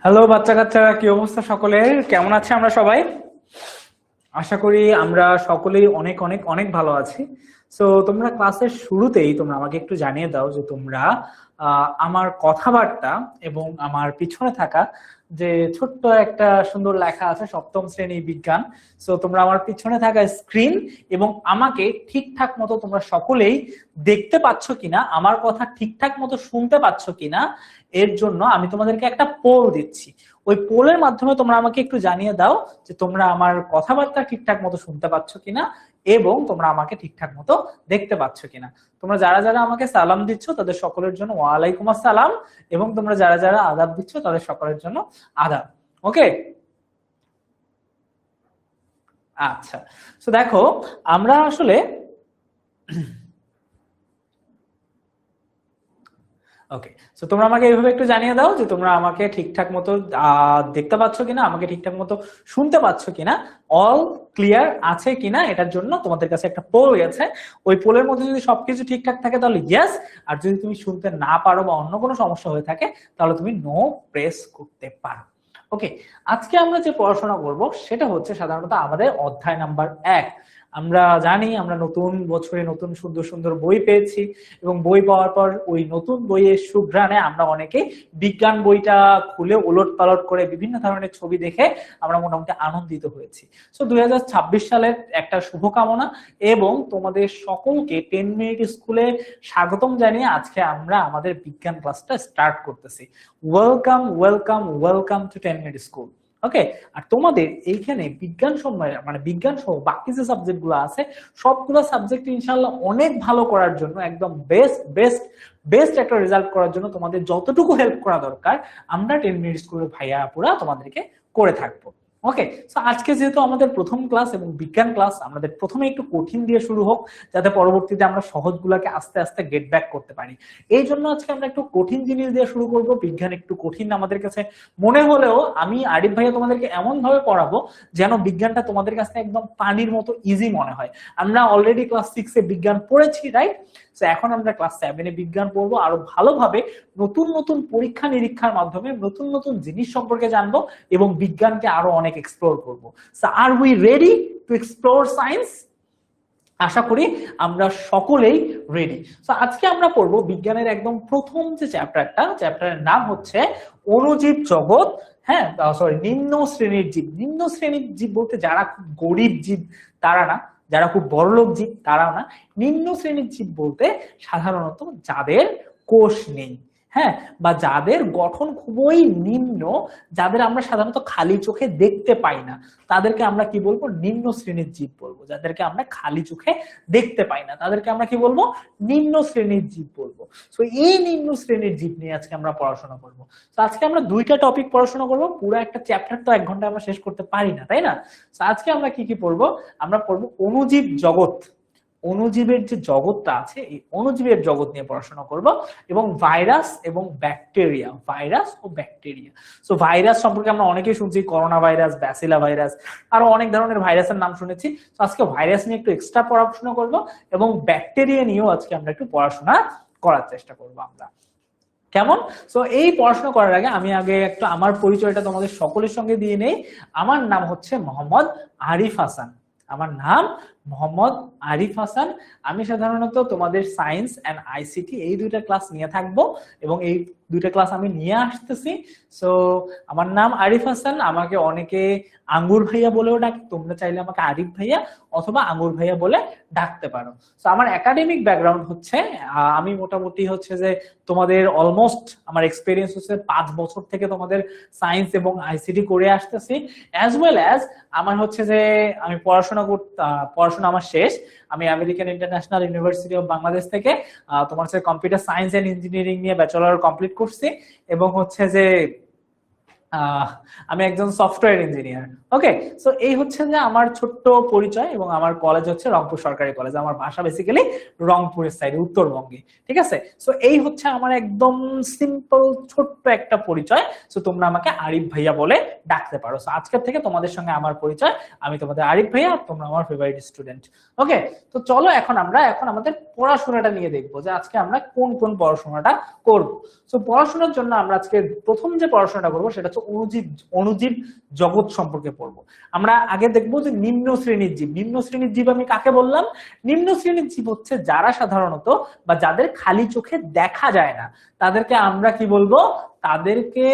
Hello বাচ্চা কাচ্চারা, কি অবস্থা সকলের? কেমন আছে আমরা সবাই? আশা করি আমরা সকলেই অনেক অনেক অনেক ভালো আছি। সো তোমরা ক্লাসের শুরুতেই তোমরা আমাকে একটু জানিয়ে দাও যে তোমরা আমার কথাবার্তা এবং আমার পিছনে থাকা যে ছোট্ট একটা সুন্দর লেখা আছে সপ্তম শ্রেণী বিজ্ঞান, সো তোমরা আমার পিছনে থাকা স্ক্রিন এবং আমাকে ঠিকঠাক মতো তোমরা সকলেই দেখতে পাচ্ছ কিনা, আমার কথা ঠিকঠাক মতো শুনতে পাচ্ছ কিনা, এর জন্য আমি তোমাদেরকে একটা পোল দিচ্ছি। ওই পোলের মাধ্যমে তোমরা আমাকে একটু জানিয়ে দাও যে তোমরা আমার কথাবার্তা ঠিকঠাক মতো শুনতে পাচ্ছ কিনা এবং তোমরা আমাকে ঠিকঠাক মতো দেখতে পাচ্ছ কিনা। তোমরা যারা যারা আমাকে সালাম দিচ্ছ তাদের সকলের জন্য ওয়ালাইকুম আসসালাম, এবং তোমরা যারা যারা আদাব দিচ্ছ তাদের সকলের জন্য আদাব। ওকে, আচ্ছা। তো দেখো, আমরা আসলে ওকে, তো তোমরা আমাকে এইভাবে একটু জানিয়ে দাও যে তোমরা আমাকে ঠিকঠাক মতো দেখতে পাচ্ছ কিনা, আমাকে ঠিকঠাক মতো শুনতে পাচ্ছ কিনা, অল ক্লিয়ার আছে কিনা। এটার জন্য তোমাদের কাছে একটা পোল গেছে। ওই পোলের মধ্যে যদি সবকিছু ঠিকঠাক থাকে তাহলে ইয়েস, আর যদি তুমি শুনতে না পারো বা অন্য কোনো সমস্যা হয়ে থাকে তাহলে তুমি নো প্রেস করতে পারো। ওকে, আজকে আমরা যে পড়াশোনা করব সেটা হচ্ছে সাধারণত আমাদের অধ্যায় নাম্বার 1। আমরা জানি আমরা নতুন বছরে নতুন সুন্দর সুন্দর বই পেয়েছি, এবং বই পাওয়ার পর ওই নতুন বইয়ের সুঘ্রাণে আমরা অনেকে বিজ্ঞান বইটা খুলে ওলট পালট করে বিভিন্ন ধরনের ছবি দেখে আমরা মোটামুটি আনন্দিত হয়েছি। সো 2026 সালের একটা শুভকামনা এবং তোমাদের সকলকে 10 মিনিট স্কুলে স্বাগতম জানিয়ে আজকে আমরা আমাদের বিজ্ঞান ক্লাসটা স্টার্ট করতেছি। Welcome welcome welcome to 10 minute school. Okay, আর তোমাদের এইখানে বিজ্ঞান সময় মানে বিজ্ঞান সহ বাকি যে সাবজেক্ট গুলো আছে সবগুলো সাবজেক্ট ইনশাআল্লাহ অনেক ভালো করার জন্য, একদম বেস্ট বেস্ট বেস্ট একটা রেজাল্ট করার জন্য তোমাদের যতটুকু হেল্প করা দরকার আমরা 10 মিনিট স্কুলের ভাইয়া আপুরা তোমাদেরকে করে থাকবো। ওকে, তো আজকে যেহেতু আমাদের প্রথম ক্লাস এবং বিজ্ঞান ক্লাস, আমাদের প্রথমে একটু কঠিন দিয়ে শুরু হোক যাতে পরবর্তীতে আমরা সহজগুলোকে আস্তে আস্তে গেট ব্যাক করতে পারি। এই জন্য আজকে আমরা একটু কঠিন জিনিস দিয়ে শুরু করব। বিজ্ঞান একটু কঠিন আমাদের কাছে মনে হলেও আমি আরিফ ভাইয়া তোমাদেরকে এমন ভাবে পড়াবো যেন বিজ্ঞানটা তোমাদের কাছে একদম পানির মতো ইজি মনে হয়। আমরা অলরেডি ক্লাস 6 এ বিজ্ঞান পড়েছি, রাইট? তো এখন আমরা ক্লাস 7 এ বিজ্ঞান পড়বো, আরো ভালোভাবে নতুন নতুন পরীক্ষা নিরীক্ষার মাধ্যমে নতুন নতুন জিনিস সম্পর্কে জানবো এবং বিজ্ঞানকে আরো অনেক এক্সপ্লোর করবো। So are we ready to explore science? আশা করি আমরা সকলেই রেডি। তো আজকে আমরা পড়বো বিজ্ঞানের একদম প্রথম যে চ্যাপ্টারটা, চ্যাপ্টারের নাম হচ্ছে অণুজীব জগৎ। হ্যাঁ, সরি, নিম্ন শ্রেণীর জীব। নিম্ন শ্রেণীর জীব বলতে যারা খুব গরিব জীব তারা না, যারা খুব বড়লোক জীব তারাও না। নিম্ন শ্রেণীর জীব বলতে সাধারণত যাদের কোষ নেই, হ্যাঁ, বা যাদের গঠন খুবই নিম্ন, যাদের আমরা সাধারণত খালি চোখে দেখতে পাই না, তাদেরকে আমরা কি বলবো? নিম্ন শ্রেণীর জীব বলবো। যাদেরকে আমরা খালি চোখে দেখতে পাই না তাদেরকে আমরা কি বলবো? নিম্ন শ্রেণীর জীব বলবো। তো এই নিম্ন শ্রেণীর জীব নিয়ে আজকে আমরা পড়াশোনা করবো। তো আজকে আমরা দুইটা টপিক পড়াশোনা করবো। পুরো একটা চ্যাপ্টার তো 1 ঘন্টা আমরা শেষ করতে পারি না, তাই না? তো আজকে আমরা কি কি পড়বো? আমরা পড়বো অণুজীব জগৎ। অণুজীবের যে জগৎটা আছে এই অণুজীবের জগৎ নিয়ে পড়াশোনা করব, এবং ভাইরাস এবং ব্যাকটেরিয়া, ভাইরাস ও ব্যাকটেরিয়া। সো ভাইরাস সম্পর্কে আমরা অনেকেই শুনছি, করোনা ভাইরাস, ব্যাসিলা ভাইরাস, আরো অনেক ধরনের ভাইরাসের নাম শুনেছি। তো আজকে ভাইরাস নিয়ে একটু এক্সট্রা পড়াশোনা করব এবং ব্যাকটেরিয়া নিয়েও আজকে আমরা একটু পড়াশোনা করার চেষ্টা করব আমরা। কেমন? সো এই পড়াশোনা করার আগে আমি একটু আমার পরিচয়টা তোমাদের সকলের সঙ্গে দিয়ে নেই। আমার নাম হচ্ছে মোহাম্মদ আরিফ হাসান। আমার নাম মোহাম্মদ আরিফ হাসান। আমি সাধারণত তোমাদের সায়েন্স এন্ড আইসিটি এই দুইটা ক্লাস নিয়ে থাকবো এবং এই দুইটা ক্লাস আমি নিয়ে আসতেছি। সো আমার নাম আরিফ হাসান, আমাকে অনেকে আঙ্গুর ভাইয়া বলেও ডাকে। তোমরা চাইলে আমাকে আরিফ ভাইয়া অথবা আঙ্গুর ভাইয়া বলে ডাকতে পারো। সো আমার একাডেমিক ব্যাকগ্রাউন্ড হচ্ছে, আমি মোটামুটি হচ্ছে যে তোমাদের অলমোস্ট আমার এক্সপেরিয়েন্স হচ্ছে 5 বছর থেকে তোমাদের সায়েন্স এবং আইসিটি করে আসতেছি। অ্যাজ ওয়েল অ্যাজ আমার হচ্ছে যে আমি পড়াশোনা আমার শেষ। আমি American international university of Bangladesh থেকে তোমার হচ্ছে কম্পিউটার সায়েন্স এন্ড ইঞ্জিনিয়ারিং নিয়ে ব্যাচেলর কমপ্লিট করছি, এবং হচ্ছে যে আমি একজন সফটওয়্যার ইঞ্জিনিয়ার। ওকে, সো এই হচ্ছে যে আমার ছোট্ট পরিচয়, এবং আমার কলেজ হচ্ছে রংপুর সরকারি কলেজ। আমার বাসা বেসিক্যালি রংপুরের সাইডে, উত্তরবঙ্গে। ঠিক আছে, সো এই হচ্ছে আমার একদম সিম্পল ছোট্ট একটা পরিচয়। সো তোমরা আমাকে আরিফ ভাইয়া বলে ডাকতে পারো। সো আজকের থেকে তোমাদের সঙ্গে আমার পরিচয়, আমি তোমাদের আরিফ ভাইয়া, তোমরা আমার ফেভারিট স্টুডেন্ট। ওকে, তো চলো এখন আমাদের পড়াশোনাটা নিয়ে দেখবো যে আজকে আমরা কোন কোন পড়াশোনাটা করব। সো পড়াশোনার জন্য আমরা আজকে প্রথম যে পড়াশোনাটা করবো সেটা হচ্ছে অণুজীব অণুজীব জগৎ সম্পর্কে পড়বো। আমরা আগে দেখবো যে নিম্ন শ্রেণীর জীব। নিম্ন শ্রেণীর জীব আমি কাকে বললাম? নিম্ন শ্রেণীর জীব হচ্ছে যারা সাধারণত বা যাদের খালি চোখে দেখা যায় না, তাদেরকে আমরা কি বলবো? তাদেরকে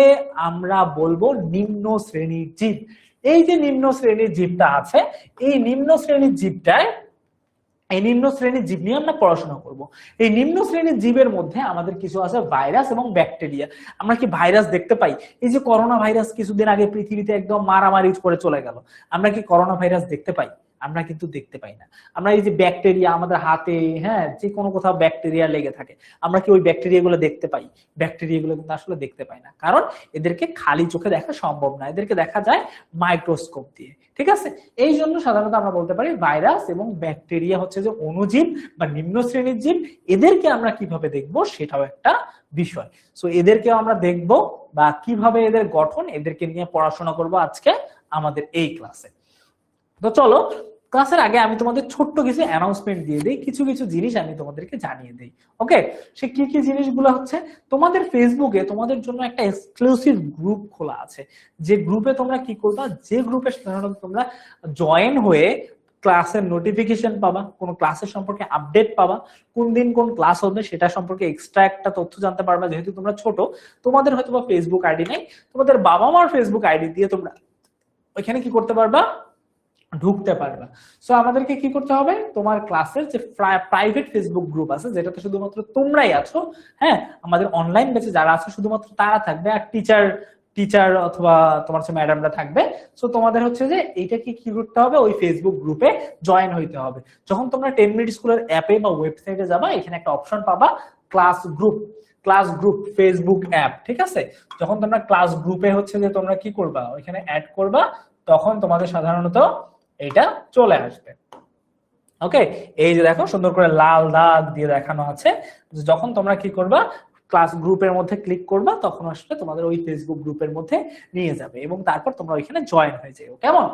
আমরা বলবো নিম্ন শ্রেণীর জীব। এই যে নিম্ন শ্রেণীর জীবটা আছে, এই নিম্ন শ্রেণীর জীবটায় এই নিম্ন শ্রেণীর জীব নিয়ে আমরা পড়াশোনা করব। এই নিম্ন শ্রেণীর জীবের মধ্যে আমাদের কিছু আছে ভাইরাস এবং ব্যাকটেরিয়া। আমরা কি ভাইরাস দেখতে পাই? এই যে করোনা ভাইরাস কিছুদিন আগে পৃথিবীতে একদম মারামারি করে চলে গেল, আমরা কি করোনা ভাইরাস দেখতে পাই? আমরা কিন্তু দেখতে পাই না। আমরা এই যে ব্যাকটেরিয়া আমাদের হাতে, হ্যাঁ, যে কোনো কোথাও ব্যাকটেরিয়া লেগে থাকে, আমরা কি ওই ব্যাকটেরিয়া গুলো দেখতে পাই? ব্যাকটেরিয়া গুলো কিন্তু আসলে দেখতে পাই না, কারণ এদেরকে খালি চোখে দেখা সম্ভব না, এদেরকে দেখা যায় মাইক্রোস্কোপ দিয়ে। ঠিক আছে, এই জন্য সাধারণত আমরা বলতে পারি ভাইরাস এবং ব্যাকটেরিয়া হচ্ছে যে অণুজীব বা নিম্ন শ্রেণীর জীব। এদেরকে আমরা কিভাবে দেখবো সেটাও একটা বিষয়। সো এদেরকেও আমরা দেখবো বা কিভাবে এদের গঠন, এদেরকে নিয়ে পড়াশোনা করব আজকে আমাদের এই ক্লাসে। তো চলো, ক্লাসের আগে আমি তোমাদের ছোট্ট কিছু অ্যানাউন্সমেন্ট দিয়ে দিই, কিছু কিছু জিনিস আমি তোমাদেরকে জানিয়ে দিই। ওকে, সে কি কি জিনিসগুলো হচ্ছে, তোমাদের ফেসবুকে তোমাদের জন্য একটা এক্সক্লুসিভ গ্রুপ খোলা আছে, যে গ্রুপে তোমরা কি করবা, যে গ্রুপে সাধারণত তোমরা জয়েন হয়ে ক্লাসের নোটিফিকেশন পাবা, কোন ক্লাসের সম্পর্কে আপডেট পাবা, কোন দিন কোন ক্লাস হবে সেটা সম্পর্কে এক্সট্রা একটা তথ্য জানতে পারবা। যেহেতু তোমরা ছোট, তোমাদের হয়তো বা ফেসবুক আইডি নেই, তোমাদের বাবা মার ফেসবুক আইডি দিয়ে তোমরা ওইখানে কি করতে পারবা, ঢুকতে পারবা। সো আমাদেরকে কি করতে হবে, তোমার ক্লাসের যে প্রাইভেট ফেসবুক গ্রুপ আছে, যেটাতে শুধুমাত্র তোমরাই আছো, হ্যাঁ, আমাদের অনলাইন ব্যাচে যারা আছে শুধুমাত্র তারা থাকবে, আর টিচার টিচার অথবা তোমার হচ্ছে ম্যাডামরা থাকবে। সো তোমাদের হচ্ছে যে এইটাকে কি করতে হবে, ওই ফেসবুক গ্রুপে জয়েন হইতে হবে। যখন তোমরা 10 মিনিট স্কুলের অ্যাপে বা ওয়েবসাইটে যাবা, এখানে একটা অপশন পাবা class group, class group Facebook app. ঠিক আছে, যখন তোমরা ক্লাস গ্রুপে হচ্ছে যে তোমরা কি করবা, ওইখানে অ্যাড করবা, তখন তোমাদের সাধারণত এটা চলে আসবে। ওকে, এই যে দেখো সুন্দর করে লাল দাগ দিয়ে দেখানো আছে, যখন তোমরা কি করবা, ক্লাস গ্রুপের মধ্যে ক্লিক করবা, তখন আসলে তোমাদের ওই ফেসবুক গ্রুপের মধ্যে নিয়ে যাবে এবং তারপর তোমরা ওইখানে জয়েন হয়ে যাও। কেমন?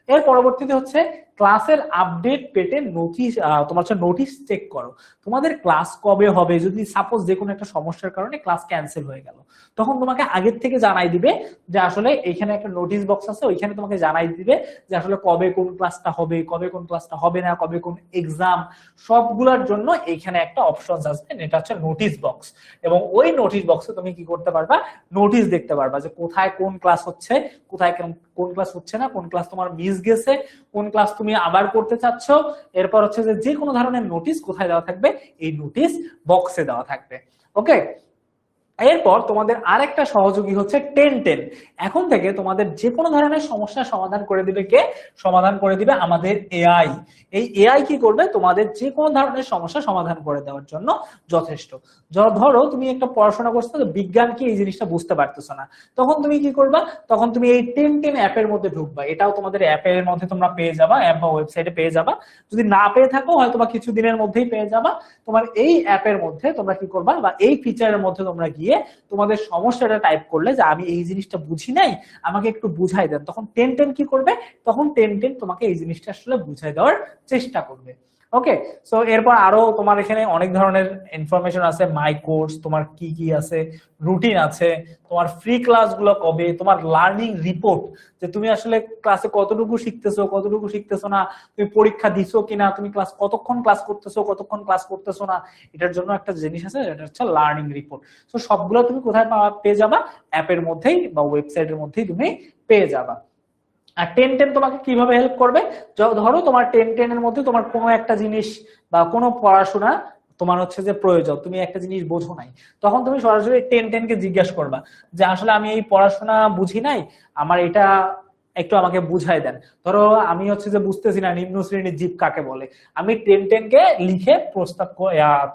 এর পরবর্তীতে হচ্ছে ক্লাসের আপডেট পেতে নোটিশ, তোমার হচ্ছে নোটিশ চেক করো, তোমাদের ক্লাস কবে হবে। যদি সাপোজ যে কোনো একটা সমস্যার কারণে ক্লাস ক্যান্সেল হয়ে গেল, তখন তোমাকে আগের থেকে জানাই দিবে যে আসলে এখানে একটা নোটিশ বক্স আছে, ওইখানে তোমাকে জানাই দিবে যে আসলে কবে কোন ক্লাসটা হবে, কবে কোন ক্লাসটা হবে না, কবে কোন এক্সাম, সবগুলোর জন্য এখানে একটা অপশন আসবে, এটা হচ্ছে নোটিশ বক্স। এবং ওই নোটিশ বক্সে তুমি কি করতে পারবা, নোটিশ দেখতে পারবা যে কোথায় কোন ক্লাস হচ্ছে, কোথায় কোন ক্লাস হচ্ছে না, কোন ক্লাস তোমার মিস গেছে, কোন ক্লাস তুমি আবার করতে চাচ্ছ। এরপর হচ্ছে যে কোনো ধরনের নোটিশ কোথায় দেওয়া থাকবে, এই নোটিশ বক্সে দেওয়া থাকবে। ওকে, এরপর তোমাদের আরেকটা সহযোগী হচ্ছে 1010। এখন থেকে তোমাদের যে কোনো ধরনের সমস্যা সমাধান করে দিবে কে, সমাধান করে দিবে আমাদের এআই। এই এআই কি করবে, তোমাদের যে কোনো ধরনের সমস্যা সমাধান করে দেওয়ার জন্য যথেষ্ট। ধরো তুমি একটা পড়াশোনা করছো, বিজ্ঞান কি এই জিনিসটা বুঝতে পারতেছো না, তখন তুমি কি করবা, তখন তুমি এই 1010 অ্যাপের মধ্যে ঢুকবা। এটাও তোমাদের অ্যাপের মধ্যে তোমরা পেয়ে যাবা, অ্যাপ বা ওয়েবসাইটে পেয়ে যাবা। যদি না পেয়ে থাকো হয়তো বা কিছু দিনের মধ্যেই পেয়ে যাবা। তোমার এই অ্যাপের মধ্যে তোমরা কি করবা, বা এই ফিচারের মধ্যে তোমরা গিয়ে তোমাদের সমস্যাটা টাইপ করলে যে আমি এই জিনিসটা বুঝি নাই, আমাকে একটু বুঝাই দেন, তখন 1010 কি করবে, তখন 1010 তোমাকে এই জিনিসটা আসলে বুঝাই দেওয়ার চেষ্টা করবে। ওকে, সো এরপর আরো তোমার এখানে অনেক ধরনের ইনফরমেশন আছে, মাই কোর্স, তোমার কি কি আছে, রুটিন আছে, তোমার ফ্রি ক্লাসগুলো কবে, তোমার লার্নিং রিপোর্ট, যে তুমি আসলে ক্লাসে কতটুকু শিখতেছো, কতটুকু শিখতেছো না, তুমি পরীক্ষা দিছো কিনা, তুমি ক্লাস কতক্ষণ ক্লাস করতেছো, কতক্ষণ ক্লাস করতেছো না, এটার জন্য একটা জিনিস আছে, এটা হচ্ছে লার্নিং রিপোর্ট। তো সবগুলো তুমি কোথায় পেয়ে যাবা, অ্যাপের মধ্যেই বা ওয়েবসাইটের মধ্যেই তুমি পেয়ে যাবা। আর 1010 তোমাকে কিভাবে হেল্প করবে, ধরো তোমার 1010 এর মধ্যে তোমার কোনো একটা জিনিস বা কোনো পড়াশোনা তোমার হচ্ছে যে প্রয়োজন, তুমি একটা জিনিস বোঝো নাই, তখন তুমি সরাসরি 1010 কে জিজ্ঞাসা করবা যে আসলে আমি এই পড়াশোনা বুঝি নাই, আমার এটা একটু আমাকে বুঝাই দেন। ধরো আমি হচ্ছে যে বুঝতেছি না নিম্ন শ্রেণীর জীব কাকে বলে, আমি 1010 কে লিখে প্রস্তাব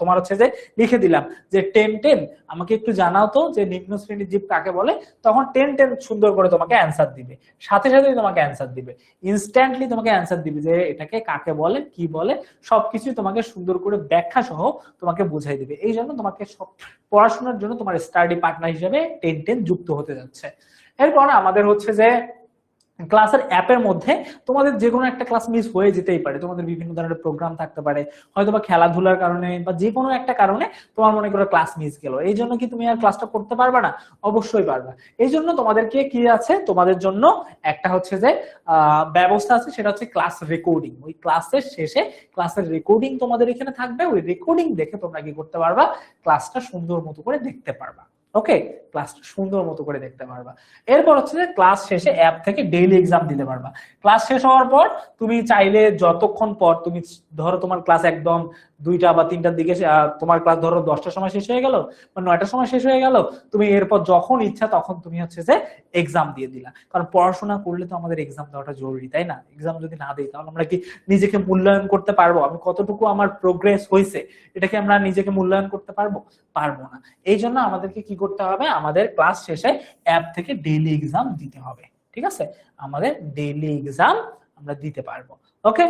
তোমার হচ্ছে যে লিখে দিলাম যে 1010 আমাকে একটু জানাও তো যে নিম্ন শ্রেণীর জীব কাকে বলে, তখন 1010 সুন্দর করে তোমাকে অ্যান্সার দিবে, সাথে সাথেই তোমাকে অ্যান্সার দিবে, ইনস্ট্যান্টলি তোমাকে অ্যান্সার দিবে যে এটাকে কাকে বলে, কি বলে, সবকিছু তোমাকে সুন্দর করে ব্যাখ্যা সহ তোমাকে বুঝাই দিবে। এই জন্য তোমাকে সব পড়াশোনার জন্য তোমার স্টাডি পার্টনার হিসেবে 1010 যুক্ত হতে যাচ্ছে। এরপর আমাদের হচ্ছে যে ক্লাসের অ্যাপের মধ্যে তোমাদের যে কোনো একটা ক্লাস মিস হয়ে যেতেই পারে, তোমাদের বিভিন্ন ধরনের প্রোগ্রাম থাকতে পারে, হয়তো বা খেলাধুলার কারণে বা যে কোনো একটা কারণে তোমার মনে করো ক্লাস মিস গেল, এই জন্য কি তুমি আর ক্লাসটা করতে পারবে না? অবশ্যই পারবা। এই জন্য তোমাদেরকে কি আছে, তোমাদের জন্য একটা হচ্ছে যে ব্যবস্থা আছে, সেটা হচ্ছে ক্লাস রেকর্ডিং। ওই ক্লাসের শেষে ক্লাসের রেকর্ডিং তোমাদের এখানে থাকবে, ওই রেকর্ডিং দেখে তোমরা কি করতে পারবা, ক্লাসটা সুন্দর মতো করে দেখতে পারবা। ওকে, ক্লাসটা সুন্দর মতো করে দেখতে পারবা। এরপর হচ্ছে যে ক্লাস শেষে অ্যাপ থেকে ডেইলি এক্সাম দিতে পারবা। ক্লাস শেষ হওয়ার পর তুমি চাইলে যতক্ষণ পর তুমি ধরো তোমার ক্লাস একদম 2টা বা 3টার দিকে, তোমার ক্লাস ধরো 10টার সময় শেষ হয়ে গেল বা 9টার সময় শেষ হয়ে গেল, তুমি এরপর যখন ইচ্ছা তখন তুমি হচ্ছে যে এক্সাম দিয়ে দিলা। কারণ পড়াশোনা করলে তো আমাদের এক্সাম দেওয়াটা জরুরি, তাই না? এক্সাম যদি না দিই তাহলে আমরা কি নিজেকে মূল্যায়ন করতে পারবো? আমি কতটুকু আমার প্রোগ্রেস হয়েছে এটাকে আমরা নিজেকে মূল্যায়ন করতে পারবো? পারবো না। এই জন্য আমাদেরকে কি করতে হবে, আমাদের ক্লাস শেষে অ্যাপ থেকে ডেইলি এক্সাম দিতে হবে। ঠিক আছে, আমাদের ডেইলি এক্সাম আমরা দিতে পারবো। ওকে,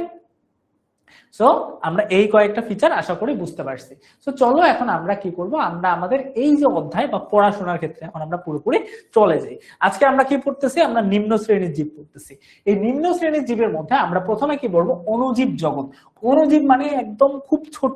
সো আমরা এই কয়েকটা ফিচার আশা করি বুঝতে পারছি। সো চলো এখন আমরা কি করব, আমরা আমাদের এই যে অধ্যায় বা পড়াশোনার ক্ষেত্রে এখন আমরা পুরোপুরি চলে যাই। আজকে আমরা কি পড়তেছি, আমরা নিম্ন শ্রেণীর জীব পড়তেছি। এই নিম্ন শ্রেণীর জীবের মধ্যে আমরা প্রথমে কি বলবো, অণুজীব জগৎ। অণুজীব মানে একদম খুব ছোট,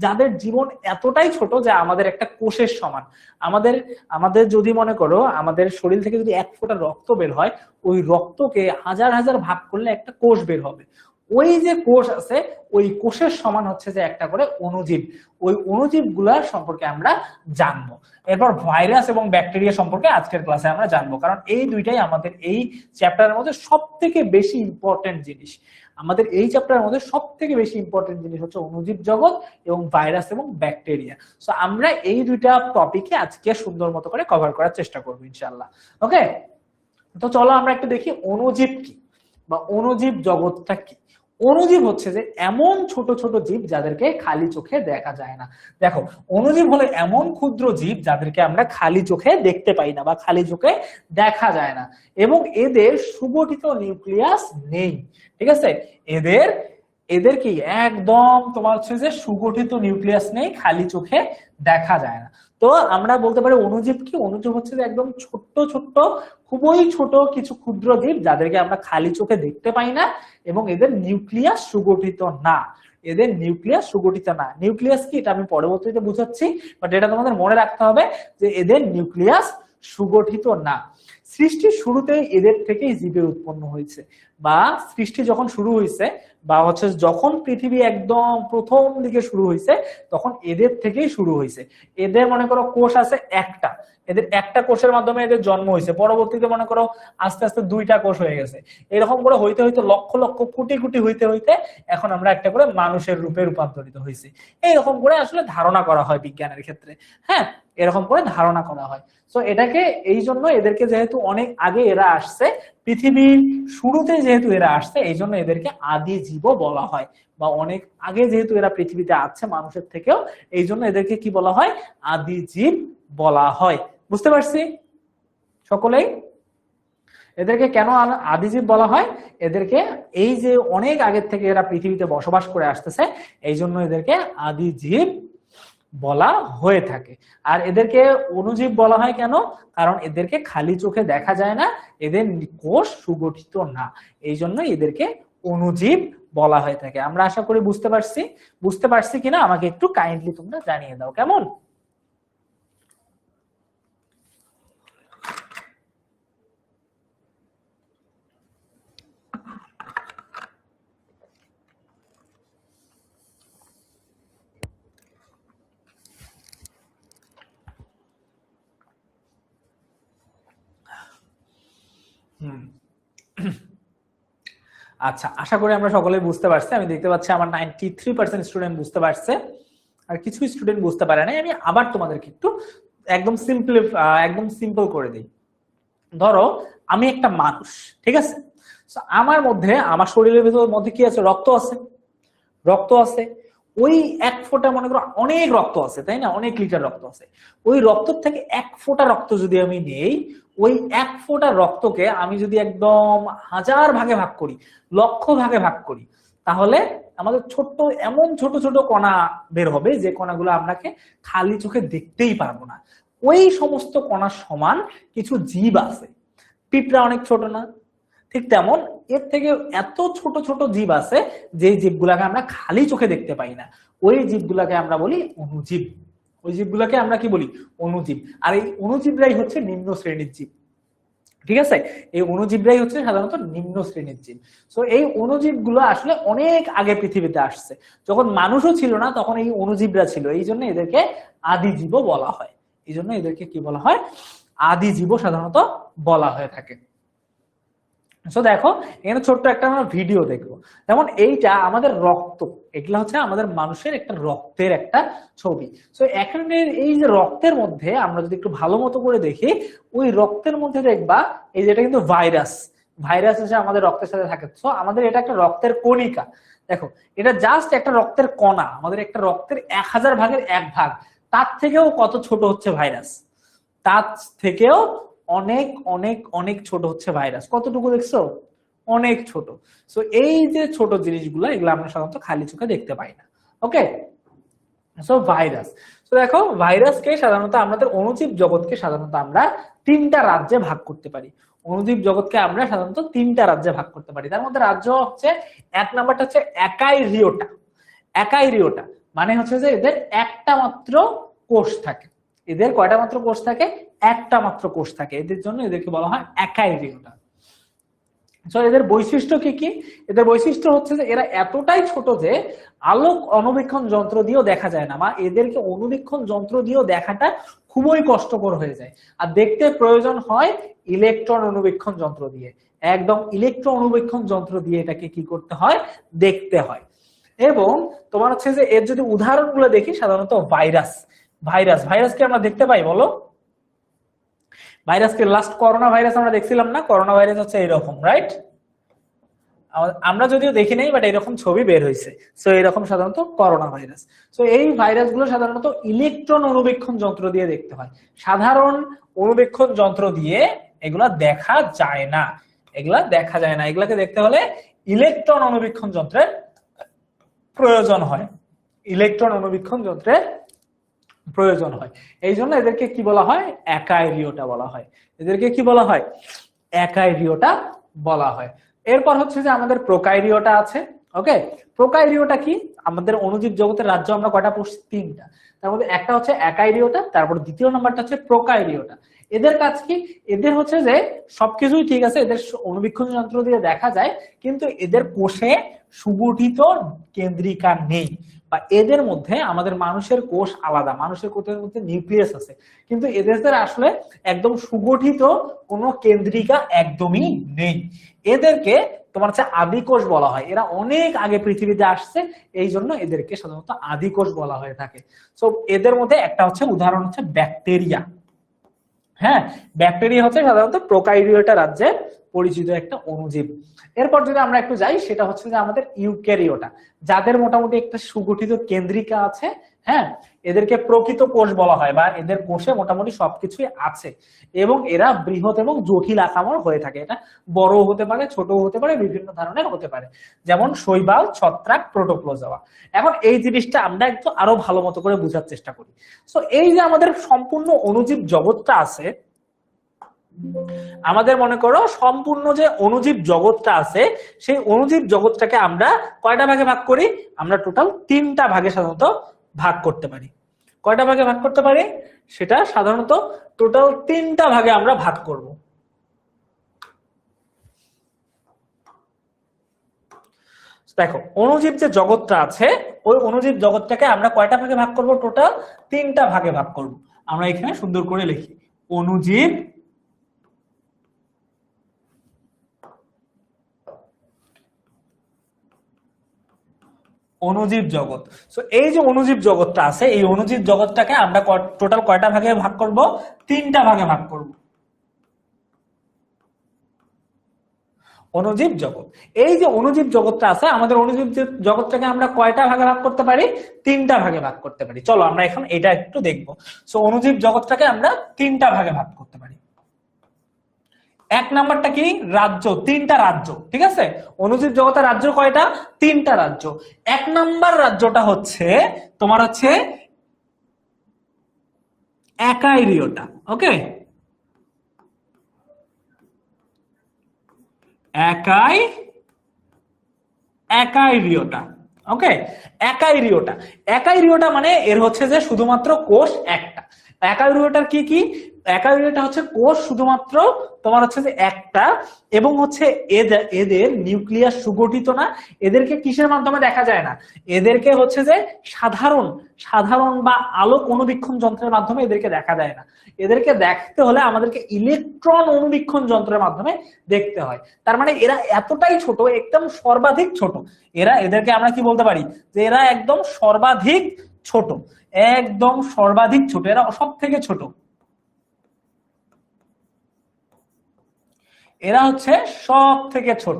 যাদের জীবন এতটাই ছোট যে আমাদের একটা কোষের সমান। আমাদের আমাদের যদি মনে করো আমাদের শরীর থেকে যদি 1 ফোঁটা রক্ত বের হয়, ওই রক্তকে হাজার হাজার ভাগ করলে একটা কোষ বের হবে। ওই যে কোষ আছে, ওই কোষের সমান হচ্ছে যে একটা করে অণুজীব। ওই অণুজীব গুলার সম্পর্কে আমরা জানবো। এরপর ভাইরাস এবং ব্যাকটেরিয়া সম্পর্কে আজকের ক্লাসে আমরা জানবো, কারণ এই দুইটাই আমাদের এই চ্যাপ্টারের মধ্যে সব থেকে বেশি ইম্পর্টেন্ট জিনিস। আমাদের এই চ্যাপ্টারের মধ্যে সব থেকে বেশি ইম্পর্টেন্ট জিনিস হচ্ছে অণুজীব জগৎ এবং ভাইরাস এবং ব্যাকটেরিয়া। সো আমরা এই দুইটা টপিকে আজকে সুন্দর মতো করে কভার করার চেষ্টা করবো ইনশাআল্লাহ। ওকে, তো চলো আমরা একটু দেখি অণুজীব কি বা অণুজীব জগৎটা কি। অণুজীব হচ্ছে যে এমন ছোট ছোট জীব যাদেরকে খালি চোখে দেখা যায় না। দেখো, অণুজীব হলো এমন ক্ষুদ্র জীব যাদেরকে আমরা খালি চোখে দেখতে পাই না বা খালি চোখে দেখা যায় না, এবং এদের সুগঠিত নিউক্লিয়াস নেই। ঠিক আছে, এদের এদের কি একদম তোমার হচ্ছে যে সুগঠিত নিউক্লিয়াস নেই, খালি চোখে দেখা যায় না। তো আমরা বলতে পারি অণুজীব কি, অণুজীব হচ্ছে যে একদম ছোট্ট ছোট্ট, খুবই ছোট কিছু ক্ষুদ্র জীব যাদেরকে আমরা খালি চোখে দেখতে পাই না, এবং এদের নিউক্লিয়াস সুগঠিত না। এদের নিউক্লিয়াস সুগঠিত না। নিউক্লিয়াস কি এটা আমি পরবর্তীতে বুঝাচ্ছি, বাট এটা তোমাদের মনে রাখতে হবে যে এদের নিউক্লিয়াস সুগঠিত না। সৃষ্টির শুরুতেই এদের থেকেই জীবের উৎপন্ন হয়েছে, বা সৃষ্টি যখন শুরু হয়েছে বা হচ্ছে যখন পৃথিবী একদম প্রথম দিকে শুরু হয়েছে তখন এদের থেকেই শুরু হয়েছে। এদের মনে করো কোষ আছে একটা, এদের একটা কোষের মাধ্যমে এদের জন্ম হয়েছে, পরবর্তীতে মনে করো আস্তে আস্তে 2টা কোষ হয়ে গেছে, এরকম করে হইতে হইতে লক্ষ লক্ষ কোটি কোটি হইতে হইতে এখন আমরা একটা করে মানুষের রূপে রূপান্তরিত হয়েছি। এইরকম করে আসলে ধারণা করা হয় বিজ্ঞানের ক্ষেত্রে। হ্যাঁ, এরকম করে ধারণা করা হয়। তো এটাকে এই জন্য এদেরকে যেহেতু অনেক আগে এরা আসছে, পৃথিবীর শুরুতে যেহেতু এরা আসছে, এই জন্য এদেরকে আদি জীবও বলা হয়, বা অনেক আগে যেহেতু এরা পৃথিবীতে আছে মানুষের থেকেও, এই জন্য এদেরকে কি বলা হয়, আদি জীব বলা হয়। বুঝতে পারছি সকলেই? এদেরকে কেন আদিজীব বলা হয়, এদেরকে এই যে অনেক আগের থেকে এরা পৃথিবীতে বসবাস করে আসতেছে, এই জন্য এদেরকে আদিজীব বলা হয়ে থাকে। আর এদেরকে অণুজীব বলা হয় কেন, কারণ এদেরকে খালি চোখে দেখা যায় না, এদের কোষ সুগঠিত না, এই জন্য এদেরকে অণুজীব বলা হয়ে থাকে। আমরা আশা করি বুঝতে পারছি কিনা আমাকে একটু কাইন্ডলি তোমরা জানিয়ে দাও, কেমন? আচ্ছা, আশা করি আমরা সকলে বুঝতে পারছি। আমি দেখতে পাচ্ছি আমার 93% স্টুডেন্ট বুঝতে পারছে, আর কিছু স্টুডেন্ট বুঝতে পারে নাই। আমি আবার তোমাদেরকে একটু একদম সিম্পল করে দিই। ধরো আমি একটা মানুষ, ঠিক আছে, আমার মধ্যে, আমার শরীরের মধ্যে কি আছে, রক্ত আছে। ওই 1 ফোঁটা, মনে করো অনেক রক্ত আছে, তাই না, অনেক লিটার রক্ত আছে। ওই রক্ত থেকে 1 ফোঁটা রক্ত যদি আমি নেই, ওই 1 ফোঁটা রক্তকে আমি যদি একদম 1000 ভাগে ভাগ করি, লক্ষ ভাগে ভাগ করি, তাহলে আমাদের এমন ছোট ছোট কণা বের হবে যে কণাগুলো আপনাকে খালি চোখে দেখতেই পারবো না। ওই সমস্ত কণার সমান কিছু জীব আছে। পিঁপড়া অনেক ছোট না, ঠিক তেমন এর থেকে এত ছোট ছোট জীব আছে যে জীবগুলাকে আমরা খালি চোখে দেখতে পাই না, ওই জীবগুলাকে আমরা বলি অণুজীব। ওই জীবগুলাকে আমরা কি বলি? অণুজীব। আর এই অণুজীবরাই হচ্ছে নিম্ন শ্রেণীর জীব। ঠিক আছে, এই অণুজীবরাই হচ্ছে সাধারণত নিম্ন শ্রেণীর জীব। তো এই অণুজীব গুলো আসলে অনেক আগে পৃথিবীতে আসছে, যখন মানুষও ছিল না তখন এই অণুজীবরা ছিল, এই জন্য এদেরকে আদিজীবও বলা হয়। এই জন্য এদেরকে কি বলা হয়? আদিজীবও সাধারণত বলা হয়ে থাকে। সো দেখো এখানে ছোট্ট একটা আমরা ভিডিও দেখবো। যেমন এইটা আমাদের রক্ত, এগুলা হচ্ছে আমাদের মানুষের একটা রক্তের একটা ছবি। সো এখানে এই যে রক্তের মধ্যে আমরা যদি একটু ভালো মতো করে দেখি, ওই রক্তের মধ্যে দেখবা এই যেটা কিন্তু ভাইরাস, ভাইরাস হচ্ছে আমাদের রক্তের সাথে থাকে। সো আমাদের এটা একটা রক্তের কণিকা। দেখো এটা জাস্ট একটা রক্তের কণা, আমাদের একটা রক্তের 1000 ভাগের 1 ভাগ, তার থেকেও কত ছোট হচ্ছে ভাইরাস, তার থেকেও অনেক অনেক অনেক ছোট হচ্ছে ভাইরাস। কতটুকু দেখছো? অনেক ছোট। সো এই যে ছোট জিনিসগুলো, এগুলো আমরা সাধারণত খালি চোখে দেখতে পাই না। ওকে, সো ভাইরাস। তো দেখো ভাইরাসকে সাধারণত আমাদের অণুজীব জগৎকে সাধারণত আমরা 3টা রাজ্যে ভাগ করতে পারি। অণুজীব জগৎকে আমরা সাধারণত 3টা রাজ্যে ভাগ করতে পারি। তার মধ্যে রাজ্য হচ্ছে, 1 নাম্বারটা হচ্ছে একাইরিওটা। একাইরিওটা মানে হচ্ছে যে এদের একটা মাত্র কোষ থাকে। এদের কয়টা মাত্র কোষ থাকে? একটা মাত্র কোষ থাকে, এদের জন্য এদেরকে বলা হয় একাইরিওটা। এদের বৈশিষ্ট্য কি কি? এদের বৈশিষ্ট্য হচ্ছে যে এরা এতটাই ছোট যে আলোক অণুবীক্ষণ যন্ত্র দিয়েও দেখা যায় না, বা এদেরকে অণুবীক্ষণ যন্ত্র দিয়েও দেখাটা খুবই কষ্টকর হয়ে যায়। আর দেখতে প্রয়োজন হয় ইলেকট্রন অণুবীক্ষণ যন্ত্র দিয়ে, একদম ইলেকট্রন অণুবীক্ষণ যন্ত্র দিয়ে এটাকে কি করতে হয়? দেখতে হয়। এবং তোমার হচ্ছে যে এর যদি উদাহরণগুলো দেখি, সাধারণত ভাইরাস, ভাইরাসকে আমরা দেখতে পাই, বলো ভাইরাসকে লাস্ট করোনা ভাইরাস আমরা দেখছিলাম না? করোনা ভাইরাস হচ্ছে এরকম, রাইট? আমরা যদিও দেখি নাই, বাট এরকম ছবি বের হয়েছে। সো এরকম সাধারণত করোনা ভাইরাস। সো এই ভাইরাস গুলো সাধারণত ইলেকট্রন অণুবীক্ষণ যন্ত্র দিয়ে দেখতে হয়, সাধারণ অণুবীক্ষণ যন্ত্র দিয়ে এগুলা দেখা যায় না। এগুলাকে দেখতে হলে ইলেকট্রন অণুবীক্ষণ যন্ত্রের প্রয়োজন হয়, ইলেকট্রন অণুবীক্ষণ যন্ত্রের প্রয়োজন হয়। এই জন্য এদেরকে কি বলা হয়? একাইরিওটা বলা হয়। এদেরকে কি বলা হয়? একাইরিওটা বলা হয়। এরপর হচ্ছে যে আমাদের প্রোকাইরিওটা আছে। ওকে, প্রোকাইরিওটা কি? আমাদের অণুজীব জগতের রাজ্য আমরা কয়টা পড়ছি? 3টা। তার মধ্যে একটা হচ্ছে একাইরিওটা, তারপর দ্বিতীয় নাম্বারটা হচ্ছে প্রোকাইরিওটা। এদের কাজ কি? এদের হচ্ছে যে সবকিছুই ঠিক আছে, এদের অণুবীক্ষণ যন্ত্র দিয়ে দেখা যায়, কিন্তু এদের কোষে সুগঠিত কেন্দ্রিকা নেই। বা এদের মধ্যে, আমাদের মানুষের কোষ আলাদা, মানুষের কোষের মধ্যে নিউক্লিয়াস আছে, কিন্তু এদের আসলে একদম সুগঠিত কোনো কেন্দ্রিকা একদমই নেই। এদেরকে তোমার হচ্ছে আদিকোষ বলা হয়। এরা অনেক আগে পৃথিবীতে আসছে, এই জন্য এদেরকে সাধারণত আদিকোষ বলা হয়ে থাকে। সো এদের মধ্যে একটা হচ্ছে উদাহরণ হচ্ছে ব্যাকটেরিয়া। হ্যাঁ, ব্যাকটেরিয়া হচ্ছে সাধারণত প্রোকাইরিওটা রাজ্যে পরিচিত একটা অণুজীব। এরপর যদি আমরা একটু যাই, সেটা হচ্ছে যে আমাদের ইউক্যারিওটা, যাদের মোটামুটি একটা সুগঠিত কেন্দ্রিকা আছে। হ্যাঁ, এদেরকে প্রকৃত কোষ বলা হয়, বা এদের কোষে মোটামুটি সবকিছুই আছে, এবং এরা বৃহৎ এবং জটিল আকারের হয়ে থাকে। এটা বড় হতে পারে, ছোট হতে পারে, বিভিন্ন ধরনের হতে পারে, যেমন শৈবাল, ছত্রাক, প্রোটোপ্লোজোয়া। এখন এই জিনিসটা আমরা একটু আরো ভালো মতো করে বোঝার চেষ্টা করি। সো এই যে আমাদের সম্পূর্ণ অণুজীব জগৎটা আছে, আমাদের মনে করো সম্পূর্ণ যে অণুজীব জগৎটা আছে, সেই অণুজীব জগৎটাকে আমরা কয়টা ভাগে ভাগ করি? আমরা টোটাল 3টা ভাগে সাধারণত ভাগ করতে পারি। কয়টা ভাগে ভাগ করতে পারি? সেটা সাধারণত টোটাল 3টা ভাগে আমরা ভাগ করব। দেখো অণুজীব যে জগৎটা আছে, ওই অণুজীব জগৎটাকে আমরা কয়টা ভাগে ভাগ করব? টোটাল 3টা ভাগে ভাগ করব। আমরা এখানে সুন্দর করে লিখি অণুজীব অণুজীব জগৎ। সো এই যে অণুজীব জগৎটা আছে, এই অণুজীব জগৎটাকে আমরা টোটাল কয়টা ভাগে ভাগ করব? 3টা ভাগে ভাগ করব। অণুজীব জগৎ, এই যে অণুজীব জগৎটা আছে, আমাদের অণুজীব জগৎটাকে আমরা কয়টা ভাগে ভাগ করতে পারি? 3টা ভাগে ভাগ করতে পারি। চলো আমরা এখন এটা একটু দেখবো। সো অণুজীব জগৎটাকে আমরা 3টা ভাগে ভাগ করতে পারি। 1 নাম্বারটা কি? রাজ্য, 3টা রাজ্য। ঠিক আছে, অণুজীব জগতের রাজ্য কয়টা? 3টা রাজ্য। 1 নাম্বার রাজ্যটা হচ্ছে তোমার হচ্ছে একাইরিওটা। ওকে, একাইরিওটা। ওকে, একাইরিওটা মানে এর হচ্ছে যে শুধুমাত্র কোষ একটা। একাইরিওটার কি কি? একাইরিওটা হচ্ছে কোষ শুধুমাত্র তোমার হচ্ছে যে একটা, এবং হচ্ছে এদের নিউক্লিয়াস সুগঠিত না। এদেরকে কিসের মাধ্যমে দেখা যায় না? এদেরকে হচ্ছে যে সাধারণ বা আলোক অনুবীক্ষণ যন্ত্রের মাধ্যমে এদেরকে দেখা যায় না। এদেরকে দেখতে হলে আমাদেরকে ইলেকট্রন অনুবীক্ষণ যন্ত্রের মাধ্যমে দেখতে হয়। তার মানে এরা এতটাই ছোট, একদম সর্বাধিক ছোট। এদেরকে আমরা কি বলতে পারি? যে এরা একদম সর্বাধিক ছোট, একদম সর্বাধিক ছোট, এরা সব থেকে ছোট। এরা হচ্ছে সব থেকে ছোট,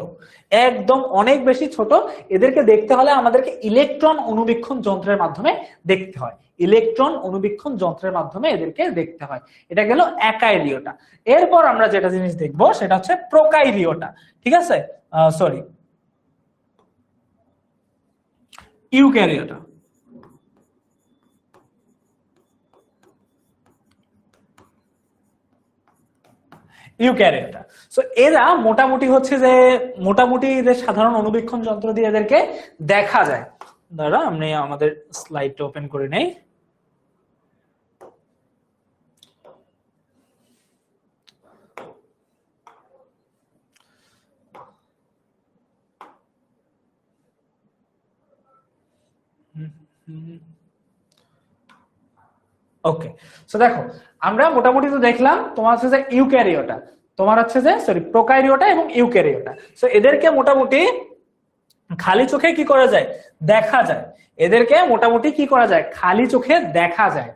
একদম অনেক বেশি ছোট। এদেরকে দেখতে হলে আমাদেরকে ইলেকট্রন অনুবীক্ষণ যন্ত্রের মাধ্যমে দেখতে হয়, ইলেকট্রন অনুবীক্ষণ যন্ত্রের মাধ্যমে এদেরকে দেখতে হয়। এটা গেল একাইরিওটা। এরপর আমরা যেটা জিনিস দেখবো সেটা হচ্ছে প্রোকাইরিওটা। ঠিক আছে, সরি, ইউক্যারিওটা। ইউক্যারিওটা। সো এরা মোটামুটি হচ্ছে যে সাধারণ অনুবীক্ষণ যন্ত্র দিয়ে এদেরকে দেখা যায়। দাঁড়া, আমি আমাদের স্লাইডটা ওপেন করে নেই। ওকে, সো দেখো আমরা মোটামুটি তো দেখলাম তোমার হচ্ছে যে ইউক্যারিওটা, তোমার হচ্ছে যে সরি প্রোকাইরিওটা এবং ইউক্যারিওটা। সো এদেরকে মোটামুটি খালি চোখে কি করা যায়? দেখা যায়। এদেরকে মোটামুটি কি করা যায়? খালি চোখে দেখা যায়।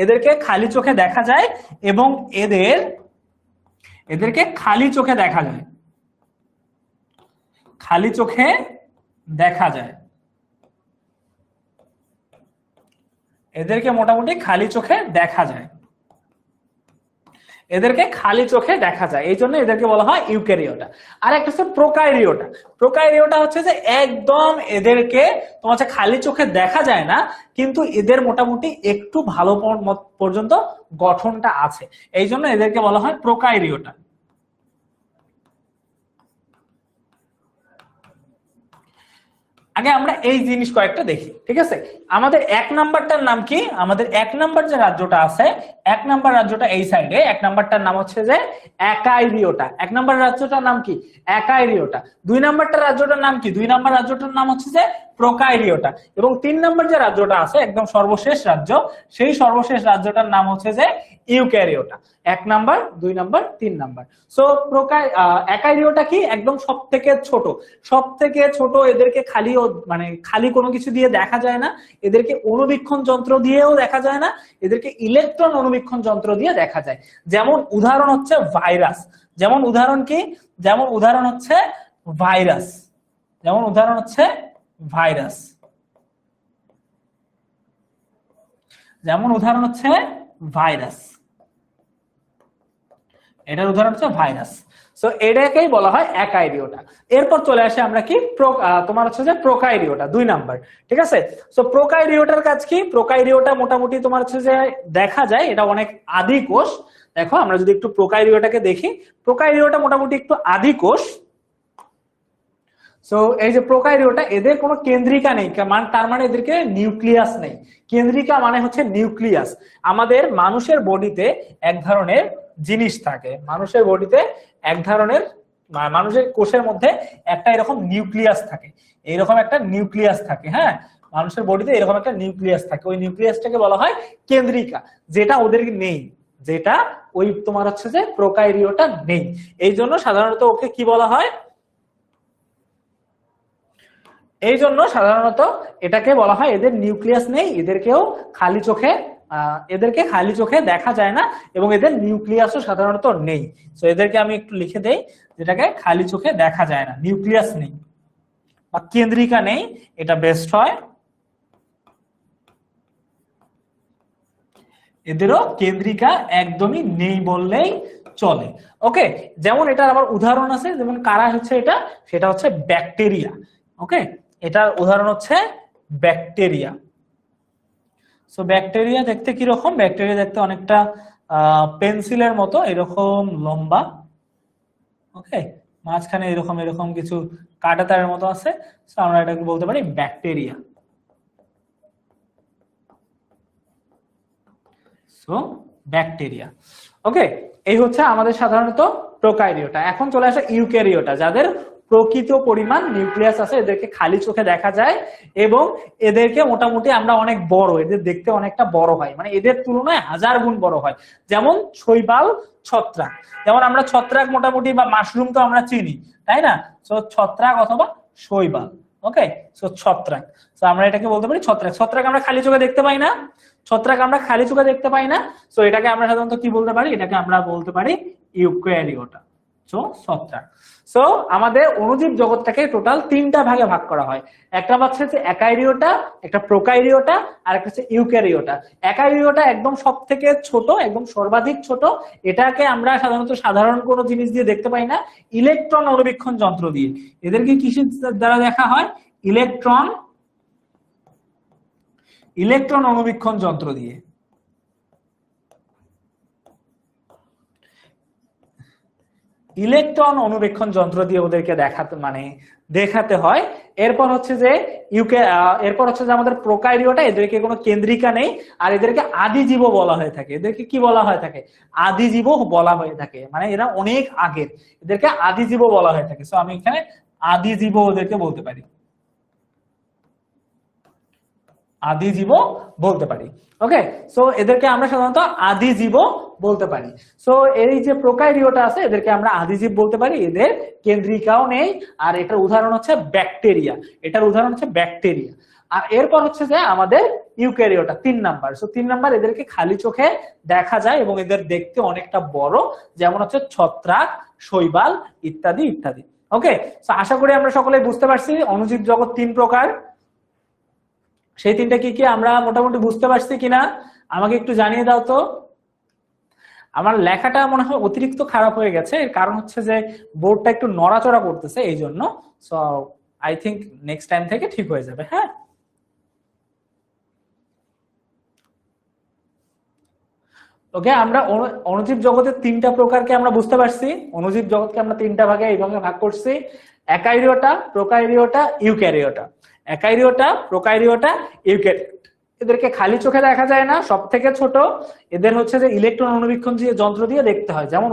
এদেরকে খালি চোখে দেখা যায়, এবং এদেরকে খালি চোখে দেখা যায়, খালি চোখে দেখা যায়। এদেরকে মোটামুটি খালি চোখে দেখা যায়, এদেরকে খালি চোখে দেখা যায়, এই জন্য এদেরকে বলা হয় ইউক্যারিওটা। আর একটা হচ্ছে প্রোকাইরিওটা। প্রোকাইরিওটা হচ্ছে যে একদম এদেরকে তোমার হচ্ছে খালি চোখে দেখা যায় না, কিন্তু এদের মোটামুটি একটু ভালো পর্যন্ত গঠনটা আছে, এই জন্য এদেরকে বলা হয় প্রোকাইরিওটা। আগে আমরা এই জিনিস কয়েকটা দেখি, ঠিক আছে? আমাদের এক নাম্বারটার নাম কি? আমাদের এক নাম্বার যে রাজ্যটা আছে, এক নাম্বার রাজ্যটা এই সাইডে, এক নাম্বারটার নাম হচ্ছে যে একাইরিওটা। এক নাম্বার রাজ্যটার নাম কি? একাইরিওটা। দুই নাম্বারটার রাজ্যটার নাম কি? দুই নাম্বার রাজ্যটার নাম হচ্ছে যে প্রোকাইরিওটা। এবং তিন নাম্বার যে রাজ্যটা আছে, একদম সর্বশেষ রাজ্য, সেই সর্বশেষ রাজ্যটার নাম হচ্ছে যে ইউক্যারিওটা। এক নাম্বার, দুই নাম্বার, তিন নাম্বার। সো একাইরিওটা কি? একদম সব থেকে ছোট, সব থেকে ছোট। এদেরকে খালি কোনো কিছু দিয়ে দেখা যায় না, এদেরকে অনুবীক্ষণ যন্ত্র দিয়েও দেখা যায় না, এদেরকে ইলেকট্রন অনুবীক্ষণ যন্ত্র দিয়ে দেখা যায়। যেমন উদাহরণ হচ্ছে ভাইরাস। যেমন উদাহরণ কি? যেমন উদাহরণ হচ্ছে ভাইরাস। যেমন উদাহরণ হচ্ছে ভাইরাস। যেমন উদাহরণ হচ্ছে ভাইরাস। এটার উদাহরণ হচ্ছে ভাইরাস। সো এটাকেই বলা হয় একাইরিওটা। এরপর চলে আসে আমরা কি তোমার হচ্ছে যে প্রোকাইরিওটা, দুই নাম্বার। ঠিক আছে, সো প্রোকাইরিওটার কাজ কি? প্রোকাইরিওটা মোটামুটি তোমার হচ্ছে যে দেখা যায়, এটা অনেক আদি কোষ। দেখো আমরা যদি একটু প্রোকাইরিওটাকে দেখি, প্রোকাইরিওটা মোটামুটি একটু আদি কোষ। সো এই যে প্রোকাইরিওটা, এদের কোনো কেন্দ্রিকা নেই, তার মানে এদেরকে নিউক্লিয়াস নেই। কেন্দ্রিকা মানে হচ্ছে নিউক্লিয়াস। আমাদের মানুষের বডিতে এক ধরনের জিনিস থাকে, মানুষের বডিতে এক ধরনের, মানুষের কোষের মধ্যে একটা এরকম নিউক্লিয়াস থাকে, এইরকম একটা নিউক্লিয়াস থাকে। হ্যাঁ, মানুষের বডিতে এরকম একটা নিউক্লিয়াস থাকে, ওই নিউক্লিয়াসটাকে বলা হয় কেন্দ্রিকা, যেটা ওদের নেই, যেটা ওই তোমার হচ্ছে যে প্রোকাইরিওটা নেই। এই জন্য সাধারণত ওকে কি বলা হয়? এই জন্য সাধারণত এটাকে বলা হয় এদের নিউক্লিয়াস নেই, এদেরকে খালি চোখে দেখা যায় না, এবং এদের নিউক্লিয়াসও সাধারণত নেই। তো এদেরকে আমি একটু লিখে দেই, যেটাকে খালি চোখে দেখা যায় না, নিউক্লিয়াস নেই বা কেন্দ্রিকা নেই, এটা বেস্ট হয়। এদেরও কেন্দ্রিকা একদমই নেই বললেই চলে। ওকে, যেমন এটার আবার উদাহরণ আছে, যেমন কারা হচ্ছে এটা, সেটা হচ্ছে ব্যাকটেরিয়া। ওকে, এটার উদাহরণ হচ্ছে ব্যাকটেরিয়া। সো ব্যাকটেরিয়া দেখতে কি রকম? ব্যাকটেরিয়া দেখতে অনেকটা পেন্সিলের মতো এরকম লম্বা। ওকে, মাঝখানে এরকম এরকম কিছু কাঁটাতারের মতো আছে, সো আমরা এটাকে বলতে পারি ব্যাকটেরিয়া। So bacteria. ওকে, এই হচ্ছে আমাদের সাধারণত প্রোকারিওটা। এখন চলে আসে ইউক্যারিওটা, যাদের প্রকৃত পরিমাণ নিউক্লিয়াস আছে, এদেরকে খালি চোখে দেখা যায় এবং এদেরকে মোটামুটি আমরা অনেক বড়, এদের দেখতে অনেকটা বড় হয়, মানে এদের তুলনায় 1000 গুণ বড় হয়। যেমন শৈবাল, ছত্রাক। যেমন আমরা ছত্রাক মোটামুটি বা মাশরুম তো আমরা চিনি, তাই না? সো ছত্রাক অথবা শৈবাল। ওকে, সো ছত্রাক। সো আমরা এটাকে বলতে পারি ছত্রাক। ছত্রাক আমরা খালি চোখে দেখতে পাই না, ছত্রাক আমরা খালি চোখে দেখতে পাই না। সো এটাকে আমরা সাধারণত কি বলতে পারি? এটাকে আমরা বলতে পারি ইউক্যারিওটা। সো ছত্রাক। সো আমাদের অণুজীব জগৎটাকে টোটাল 3টা ভাগে ভাগ করা হয়। একটা হচ্ছে যে একাইরিওটা, একটা প্রোকাইরিওটা, আর একটা হচ্ছে ইউক্যারিওটা। একাইরিওটা একদম সব থেকে ছোট, একদম সর্বাধিক ছোট। এটাকে আমরা সাধারণত সাধারণ কোনো জিনিস দিয়ে দেখতে পাই না, ইলেকট্রন অণুবীক্ষণ যন্ত্র দিয়ে। এদেরকে কিসের দ্বারা দেখা হয়? ইলেকট্রন অণুবীক্ষণ যন্ত্র দিয়ে। ইলেকট্রন অণুবীক্ষণ যন্ত্র দিয়ে ওদেরকে দেখাতে হয়। এরপর হচ্ছে যে আমাদের প্রোকারিওটা, এদেরকে কোনো কেন্দ্রিকা নেই, আর এদেরকে আদিজীব বলা হয়ে থাকে। এদেরকে কি বলা হয়ে থাকে? আদিজীব বলা হয়ে থাকে, মানে এরা অনেক আগের, এদেরকে আদিজীব বলা হয়ে থাকে। সো আমি এখানে আদিজীব ওদেরকে বলতে পারি, আদিজীব বলতে পারি। ওকে, সো এদেরকে আমরা সাধারণত আদিজীব বলতে পারি। সো এই যে প্রোকারিওটা আছে, এদেরকে আমরা আদিজীব বলতে পারি, এদের কেন্দ্রিকাও নেই। আর এটার উদাহরণ হচ্ছে ব্যাকটেরিয়া, আর এরপর হচ্ছে যে আমাদের ইউক্যারিওটা 3 নাম্বার। সো 3 নাম্বার, এদেরকে খালি চোখে দেখা যায় এবং এদের দেখতে অনেকটা বড়, যেমন হচ্ছে ছত্রাক, শৈবাল ইত্যাদি ইত্যাদি। ওকে, সো আশা করি আমরা সকলে বুঝতে পারছি অণুজীব জগৎ 3 প্রকার। সেই 3টা কি কি আমরা মোটামুটি বুঝতে পারছি কিনা আমাকে একটু জানিয়ে দাও তো। আমার লেখাটা মনে হয় অতিরিক্ত খারাপ হয়ে গেছে, এর কারণ হচ্ছে যে বোর্ডটা একটু নড়াচড়া করতেছে, এই জন্য। So I think next time থেকে ঠিক হয়ে যাবে। হ্যাঁ, ওকে, আমরা অণুজীব জগতের 3টা প্রকারকে আমরা বুঝতে পারছি। অণুজীব জগৎকে আমরা 3টা ভাগে এইভাবে ভাগ করছি: একাইরিওটা, প্রোকাইরিওটা, ইউক্যারিওটা। একাইরিওটা, প্রোকাইরিওটা, ইউক্যারিওটা। এদেরকে খালি চোখে দেখা যায় না, সব থেকে ছোট। এদের হচ্ছে যে ইলেকট্রন অণুবীক্ষণ যন্ত্র দিয়ে দেখতে হয়। যেমন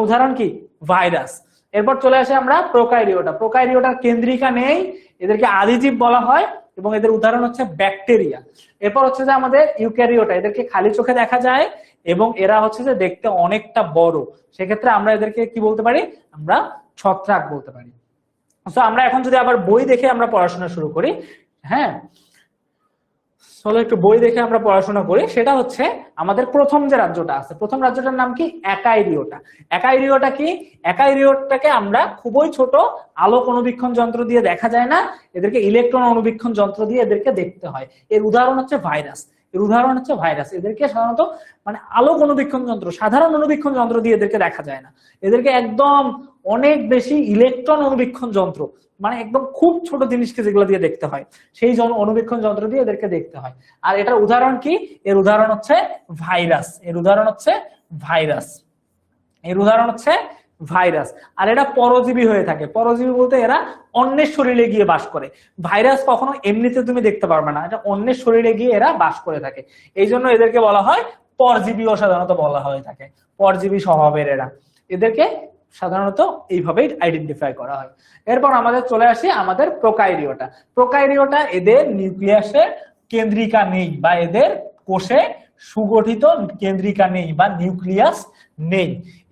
উদাহরণ কি? ভাইরাস। এরপর চলে আসে আমরা প্রোকাইরিওটা। প্রোকাইরিওটার কেন্দ্রিকা নেই, এদেরকে আদিজীব বলা হয় এবং এদের উদাহরণ হচ্ছে ব্যাকটেরিয়া। এরপর হচ্ছে যে আমাদের ইউক্যারিওটা, এদেরকে খালি চোখে দেখা যায় এবং এরা হচ্ছে যে দেখতে অনেকটা বড়। সেক্ষেত্রে আমরা এদেরকে কি বলতে পারি? আমরা ছত্রাক বলতে পারি। তো আমরা এখন যদি আবার বই দেখে আমরা পড়াশোনা শুরু করি, হ্যাঁ, চলো একটু বই দেখে আমরা পড়াশোনা করি। সেটা হচ্ছে আমাদের প্রথম যে রাজ্যটা আছে, প্রথম রাজ্যটার নাম কি? একাইরিওটা। একাইরিওটা কি? একাইরিওটাকে আমরা খুবই ছোট, আলোক অণুবীক্ষণ যন্ত্র দিয়ে দেখা যায় না, এদেরকে ইলেকট্রন অণুবীক্ষণ যন্ত্র দিয়ে এদেরকে দেখতে হয়। এর উদাহরণ হচ্ছে ভাইরাস। এদেরকে সাধারণত মানে আলোক অণুবীক্ষণ যন্ত্র, সাধারণ অণুবীক্ষণ যন্ত্র দিয়ে এদেরকে দেখা যায় না, এদেরকে একদম অনেক বেশি ইলেকট্রন অণুবীক্ষণ যন্ত্র, মানে একদম খুব ছোট জিনিসকে যেগুলো দিয়ে দেখতে হয়, সেই অণুবীক্ষণ যন্ত্র দিয়ে এদেরকে দেখতে হয়। আর এটার উদাহরণ কি? এর উদাহরণ হচ্ছে ভাইরাস। আর এরা পরজীবী হয়ে থাকে। পরজীবী বলতে এরা অন্যের শরীরে গিয়ে বাস করে। ভাইরাস কখনো এমনিতে তুমি দেখতে পারবে না, এটা অন্যের শরীরে গিয়ে এরা বাস করে থাকে। এই জন্য এদেরকে বলা হয় পরজীবীও সাধারণত বলা হয়ে থাকে, পরজীবী স্বভাবের এরা। এদেরকে সাধারণত এইভাবেই আইডেন্টিফাই করা হয়। এরপর আমাদের চলে আসি আমাদের প্রোকাইরিওটা। প্রোকাইরিওটা, এদের নিউক্লিয়াসের কেন্দ্রিকা নেই বা এদের কোষে সুগঠিত কেন্দ্রিকা নেই বা নিউক্লিয়াস নেই।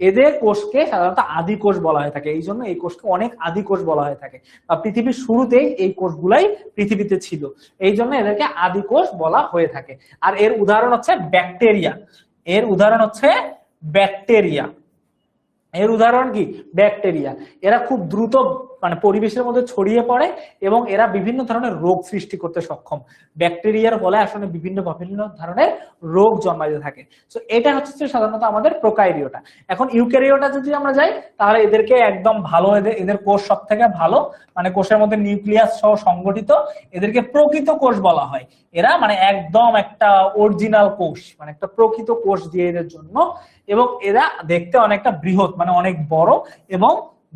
এদের কোষকে সাধারণত আদি কোষ বলা হয়ে থাকে। এই জন্য এই কোষকে অনেক আদি কোষ বলা হয়ে থাকে, বা পৃথিবীর শুরুতেই এই কোষগুলাই পৃথিবীতে ছিল, এই জন্য এদেরকে আদি কোষ বলা হয়ে থাকে। আর এর উদাহরণ হচ্ছে ব্যাকটেরিয়া। এর উদাহরণ কি? ব্যাকটেরিয়া। এরা খুব দ্রুত মানে পরিবেশের মধ্যে ছড়িয়ে পড়ে এবং এরা বিভিন্ন ধরনের রোগ সৃষ্টি করতে সক্ষম। ব্যাকটেরিয়ার ফলে আসলে বিভিন্ন ধরনের রোগ জন্মাতে থাকে। তো এটা হচ্ছে সাধারণত আমাদের প্রোকাইরিওটা। এখন ইউক্যারিওটা যদি আমরা যাই, তাহলে এদেরকে একদম ভালো, এদের কোষ সব থেকে ভালো, মানে কোষের মধ্যে নিউক্লিয়াস সহ সংগঠিত, এদেরকে প্রকৃত কোষ বলা হয়। এরা মানে একদম একটা অরিজিনাল কোষ, মানে একটা প্রকৃত কোষ দিয়ে এদের জন্য, এবং এরা দেখতে অনেকটা বৃহৎ, মানে অনেক বড় এবং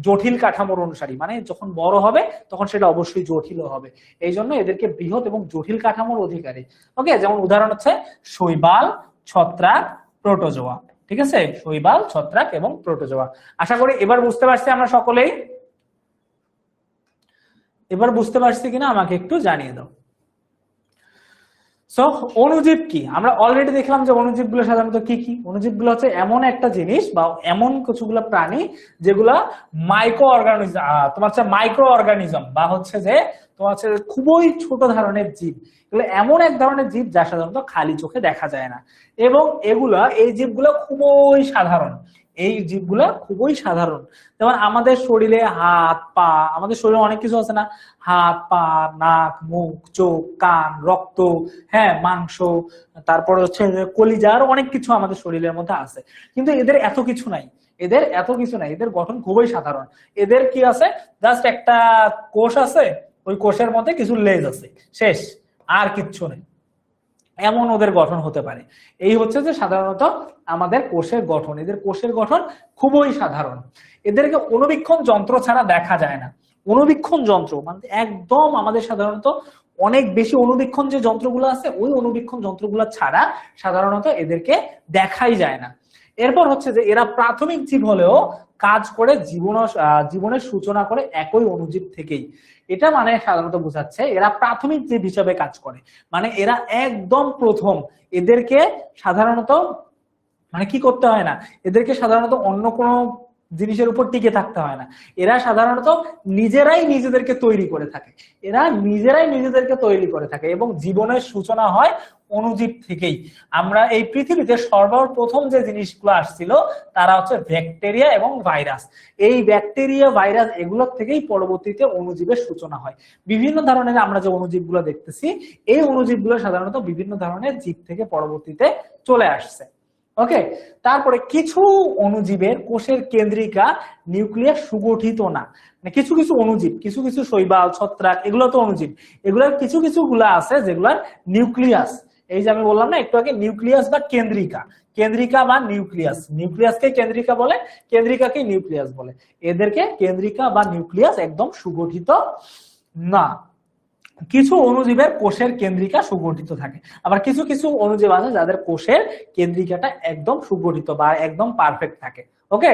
জটিল কাঠামোর অনুসারী, মানে যখন বড় হবে তখন সেটা অবশ্যই জটিল হবে, এই জন্য এদেরকে বৃহৎ এবং জটিল কাঠামোর অধিকারী। ওকে, যেমন উদাহরণ হচ্ছে শৈবাল, ছত্রাক, প্রোটোজোয়া। ঠিক আছে, শৈবাল, ছত্রাক এবং প্রোটোজোয়া। আশা করি এবার বুঝতে পারছি আমরা সকলেই। এবার বুঝতে পারছি কিনা আমাকে একটু জানিয়ে দাও। সো অণুজীব কি? আমরা অলরেডি দেখলাম যে অণুজীবগুলো সাধারণত কি কি। অণুজীবগুলো হচ্ছে এমন একটা জিনিস বা এমন কিছুগুলো প্রাণী যেগুলা মাইক্রো অর্গানিজম, তোমার হচ্ছে মাইক্রো অর্গানিজম বা হচ্ছে যে তোমার হচ্ছে খুবই ছোট ধরনের জীব। এগুলো এমন এক ধরনের জীব যা সাধারণত খালি চোখে দেখা যায় না, এবং এগুলা এই জীবগুলো খুবই সাধারণ। এই জীবগুলা খুবই সাধারণ, যেমন আমাদের শরীরে হাত পা, আমাদের শরীরে অনেক কিছু আছে না, হাত পা, নাক, মুখ, চোখ, কান, রক্ত, হ্যাঁ, মাংস, তারপরে হচ্ছে কলিজা, আরো অনেক কিছু আমাদের শরীরের মধ্যে আছে। কিন্তু এদের এত কিছু নাই, এদের এত কিছু নাই, এদের গঠন খুবই সাধারণ। এদের কি আছে, জাস্ট একটা কোষ আছে, ওই কোষের মধ্যে কিছু লেজ আছে, শেষ, আর কিচ্ছু নেই। এমন ওদের গঠন হতে পারে। এই হচ্ছে যে সাধারণত আমাদের কোষের গঠন। এদের কোষের গঠন খুবই সাধারণ। এদেরকে অণুবীক্ষণ যন্ত্র ছাড়া দেখা যায় না। অণুবীক্ষণ যন্ত্র মানে একদম আমাদের সাধারণত অনেক বেশি অণুবীক্ষণ যে যন্ত্রগুলো আছে, ওই অণুবীক্ষণ যন্ত্রগুলো ছাড়া সাধারণত এদেরকে দেখাই যায় না। এরপর হচ্ছে যে এরা প্রাথমিক জীব হলেও কাজ করে জীবনের সূচনা করে একই অণুজীব থেকেই। এটা মানে সাধারণত বোঝাচ্ছে এরা প্রাথমিক জীব হিসাবে কাজ করে, মানে এরা একদম প্রথম। এদেরকে সাধারণত মানে কি করতে হয় না, এদেরকে সাধারণত অন্য কোনো জিনিসের উপর টিকে থাকতে হয় না। এরা সাধারণত নিজেরাই নিজেদেরকে তৈরি করে থাকে, এরা নিজেরাই নিজেদেরকে তৈরি করে থাকে, এবং জীবনের সূচনা হয় অণুজীব থেকেই। আমরা এই পৃথিবীতে সর্বপ্রথম যে জিনিসগুলো আসছিল তারা হচ্ছে ব্যাকটেরিয়া এবং ভাইরাস। এই ব্যাকটেরিয়া, ভাইরাস এগুলোর থেকেই পরবর্তীতে অণুজীবের সূচনা হয়। বিভিন্ন ধরনের আমরা যে অণুজীবগুলো দেখতেছি, এই অণুজীবগুলো সাধারণত বিভিন্ন ধরনের জীব থেকে পরবর্তীতে চলে আসছে। ওকে, তারপরে কিছু অণুজীবের কোষের কেন্দ্রিকা নিউক্লিয়াস সুগঠিত না। মানে কিছু কিছু অণুজীব, কিছু কিছু শৈবাল, ছত্রাক, এগুলো তো অণুজীব, এগুলোর কিছু কিছু গুলা আছে যেগুলার নিউক্লিয়াস, এই যে আমি বললাম না একটু আগে, নিউক্লিয়াস বা কেন্দ্রিকা, কেন্দ্রিকা বা নিউক্লিয়াস, নিউক্লিয়াসকে কেন্দ্রিকা বলে, কেন্দ্রিকাকে নিউক্লিয়াস বলে। এদেরকে কেন্দ্রিকা বা নিউক্লিয়াস একদম সুগঠিত না। কিছু অণুজীবের কোষের কেন্দ্রিকা সুগঠিত থাকে, আবার কিছু কিছু অণুজীব আছে যাদের কোষের কেন্দ্রিকাটা একদম সুগঠিত বা একদম পারফেক্ট থাকে। ওকে,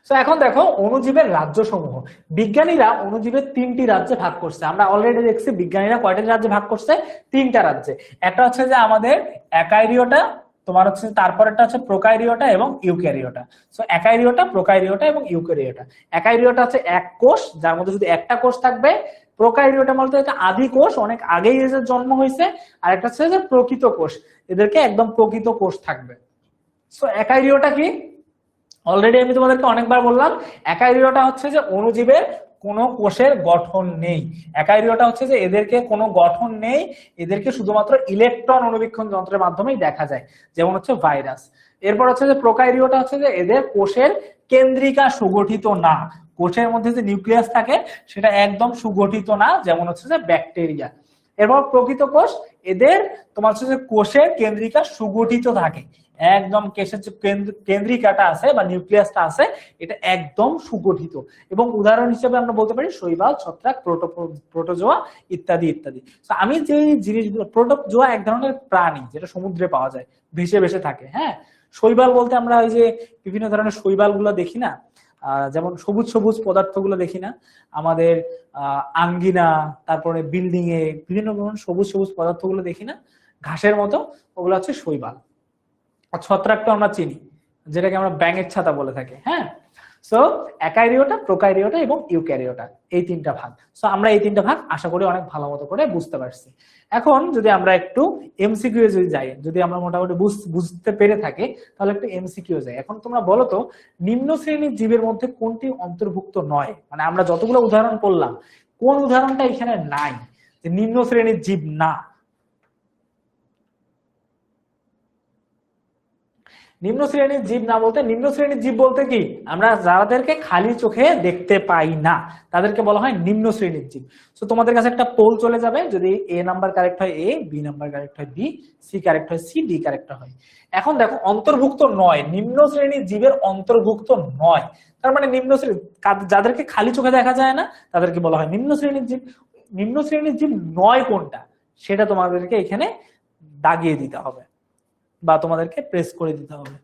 তো এখন দেখো অণুজীবের রাজ্য সমূহ। বিজ্ঞানীরা অণুজীবের 3টি রাজ্যে ভাগ করছে। আমরা অলরেডি দেখছি বিজ্ঞানীরা কয়টা রাজ্যে ভাগ করছে, 3টা রাজ্যে। একটা হচ্ছে যে আমাদের অ্যাকাইরিওটা, তোমার হচ্ছে তারপরেরটা হচ্ছে প্রোকাইরিওটা এবং ইউক্যারিওটা। সো অ্যাকাইরিওটা, প্রোকাইরিওটা এবং ইউক্যারিওটা। অ্যাকাইরিওটা হচ্ছে এক কোষ, যার মধ্যে শুধু একটা কোষ থাকবে। প্রোকাইরিওটা বলতে একটা আদি কোষ, অনেক আগেই এদের জন্ম হয়েছে। আর একটা হচ্ছে যে প্রকৃত কোষ, এদেরকে একদম প্রকৃত কোষ থাকবে। সো অ্যাকাইরিওটা কি, অলরেডি আমি তোমাদেরকে অনেকবার বললাম, অ্যাকাইরিওটা হচ্ছে যে অণুজীবের কোনো কোষের গঠন নেই। অ্যাকাইরিওটা হচ্ছে যে এদেরকে কোনো গঠন নেই, এদেরকে শুধুমাত্র ইলেকট্রন অণুবীক্ষণ যন্ত্রের মাধ্যমেই দেখা যায়, যেমন হচ্ছে ভাইরাস। এরপর হচ্ছে যে প্রোকাইরিওটা হচ্ছে যে এদের কোষের কেন্দ্রিকা সুগঠিত না, কোষের মধ্যে যে নিউক্লিয়াস থাকে সেটা একদম সুগঠিত না, যেমন হচ্ছে যে ব্যাকটেরিয়া। এরপর প্রকৃত কোষ, এদের তোমার হচ্ছে যে কোষের কেন্দ্রিকা সুগঠিত থাকে, একদম কেশের যে কেন্দ্রিকাটা আছে বা নিউক্লিয়াসটা আছে এটা একদম সুগঠিত। এবং উদাহরণ হিসেবে আমরা বলতে পারি শৈবাল, ছত্রাক, প্রোটোজোয়া ইত্যাদি ইত্যাদি। আমি যে জিনিসগুলো, প্রোটোজোয়া এক ধরনের প্রাণী যেটা সমুদ্রে পাওয়া যায়, ভেসে ভেসে থাকে। হ্যাঁ, শৈবাল বলতে আমরা ওই যে বিভিন্ন ধরনের শৈবাল গুলো দেখি না, যেমন সবুজ সবুজ পদার্থগুলো দেখি না আমাদের আঙ্গিনা, তারপরে বিল্ডিং এ বিভিন্ন ধরনের সবুজ সবুজ পদার্থগুলো দেখি না ঘাসের মতো, ওগুলো হচ্ছে শৈবাল। আর ছত্রাকটা আমরা চিনি, যেটাকে আমরা ব্যাঙের ছাতা বলে থাকি। হ্যাঁ, সো অ্যাকাইরিওটা, প্রোকাইরিওটা এবং ইউক্যারিওটা, এই 3টা ভাগ। সো আমরা এই 3টা ভাগ আশা করি অনেক ভালো মতো করে বুঝতে পারছি। এখন যদি আমরা একটু এমসিকিউ যদি যাই, যদি আমরা মোটামুটি বুঝতে পেরে থাকি, তাহলে একটু এমসিকিউ যাই। এখন তোমরা বলো তো, নিম্ন শ্রেণীর জীবের মধ্যে কোনটি অন্তর্ভুক্ত নয়? মানে আমরা যতগুলো উদাহরণ করলাম, কোন উদাহরণটা এখানে নাই যে নিম্ন শ্রেণীর জীব না? নিম্ন শ্রেণীর জীব না বলতে, নিম্ন শ্রেণীর জীব বলতে কি, আমরা যাদেরকে খালি চোখে দেখতে পাই না তাদেরকে বলা হয় নিম্ন শ্রেণীর জীব। তো তোমাদের কাছে একটা পোল চলে যাবে, যদি এ নাম্বার কারেক্ট হয় এ, বি নাম্বার কারেক্ট হয় বি, সি কারেক্ট হয় সি, ডি কারেক্ট হয়। এখন দেখো অন্তর্ভুক্ত নয়, নিম্ন শ্রেণীর জীবের অন্তর্ভুক্ত নয়, তার মানে নিম্ন শ্রেণী যাদেরকে খালি চোখে দেখা যায় না তাদেরকে বলা হয় নিম্ন শ্রেণীর জীব। নিম্ন শ্রেণীর জীব নয় কোনটা সেটা তোমাদেরকে এখানে দাগিয়ে দিতে হবে বা তোমাদেরকে প্রেস করে দিতে হবে।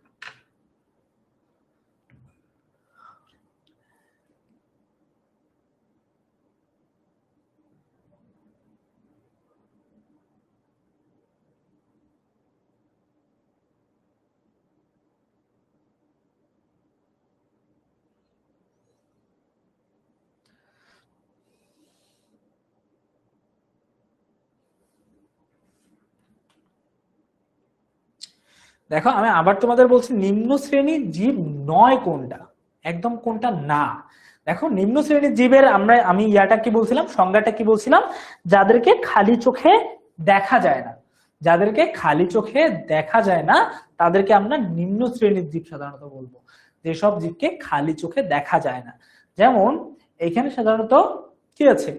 দেখো আমি আবার তোমাদের বলছি, নিম্ন শ্রেণীর জীব নয় কোনটা, একদম কোনটা না। দেখো নিম্ন শ্রেণীর জীবের আমি ইয়াটা কি বলছিলাম, সংজ্ঞাটা কি বলছিলাম, যাদেরকে খালি চোখে দেখা যায় না, যাদেরকে খালি চোখে দেখা যায় না তাদেরকে আমরা নিম্ন শ্রেণীর জীব সাধারণত বলবো, যেসব জীবকে খালি চোখে দেখা যায় না। যেমন এইখানে সাধারণত কি আছে,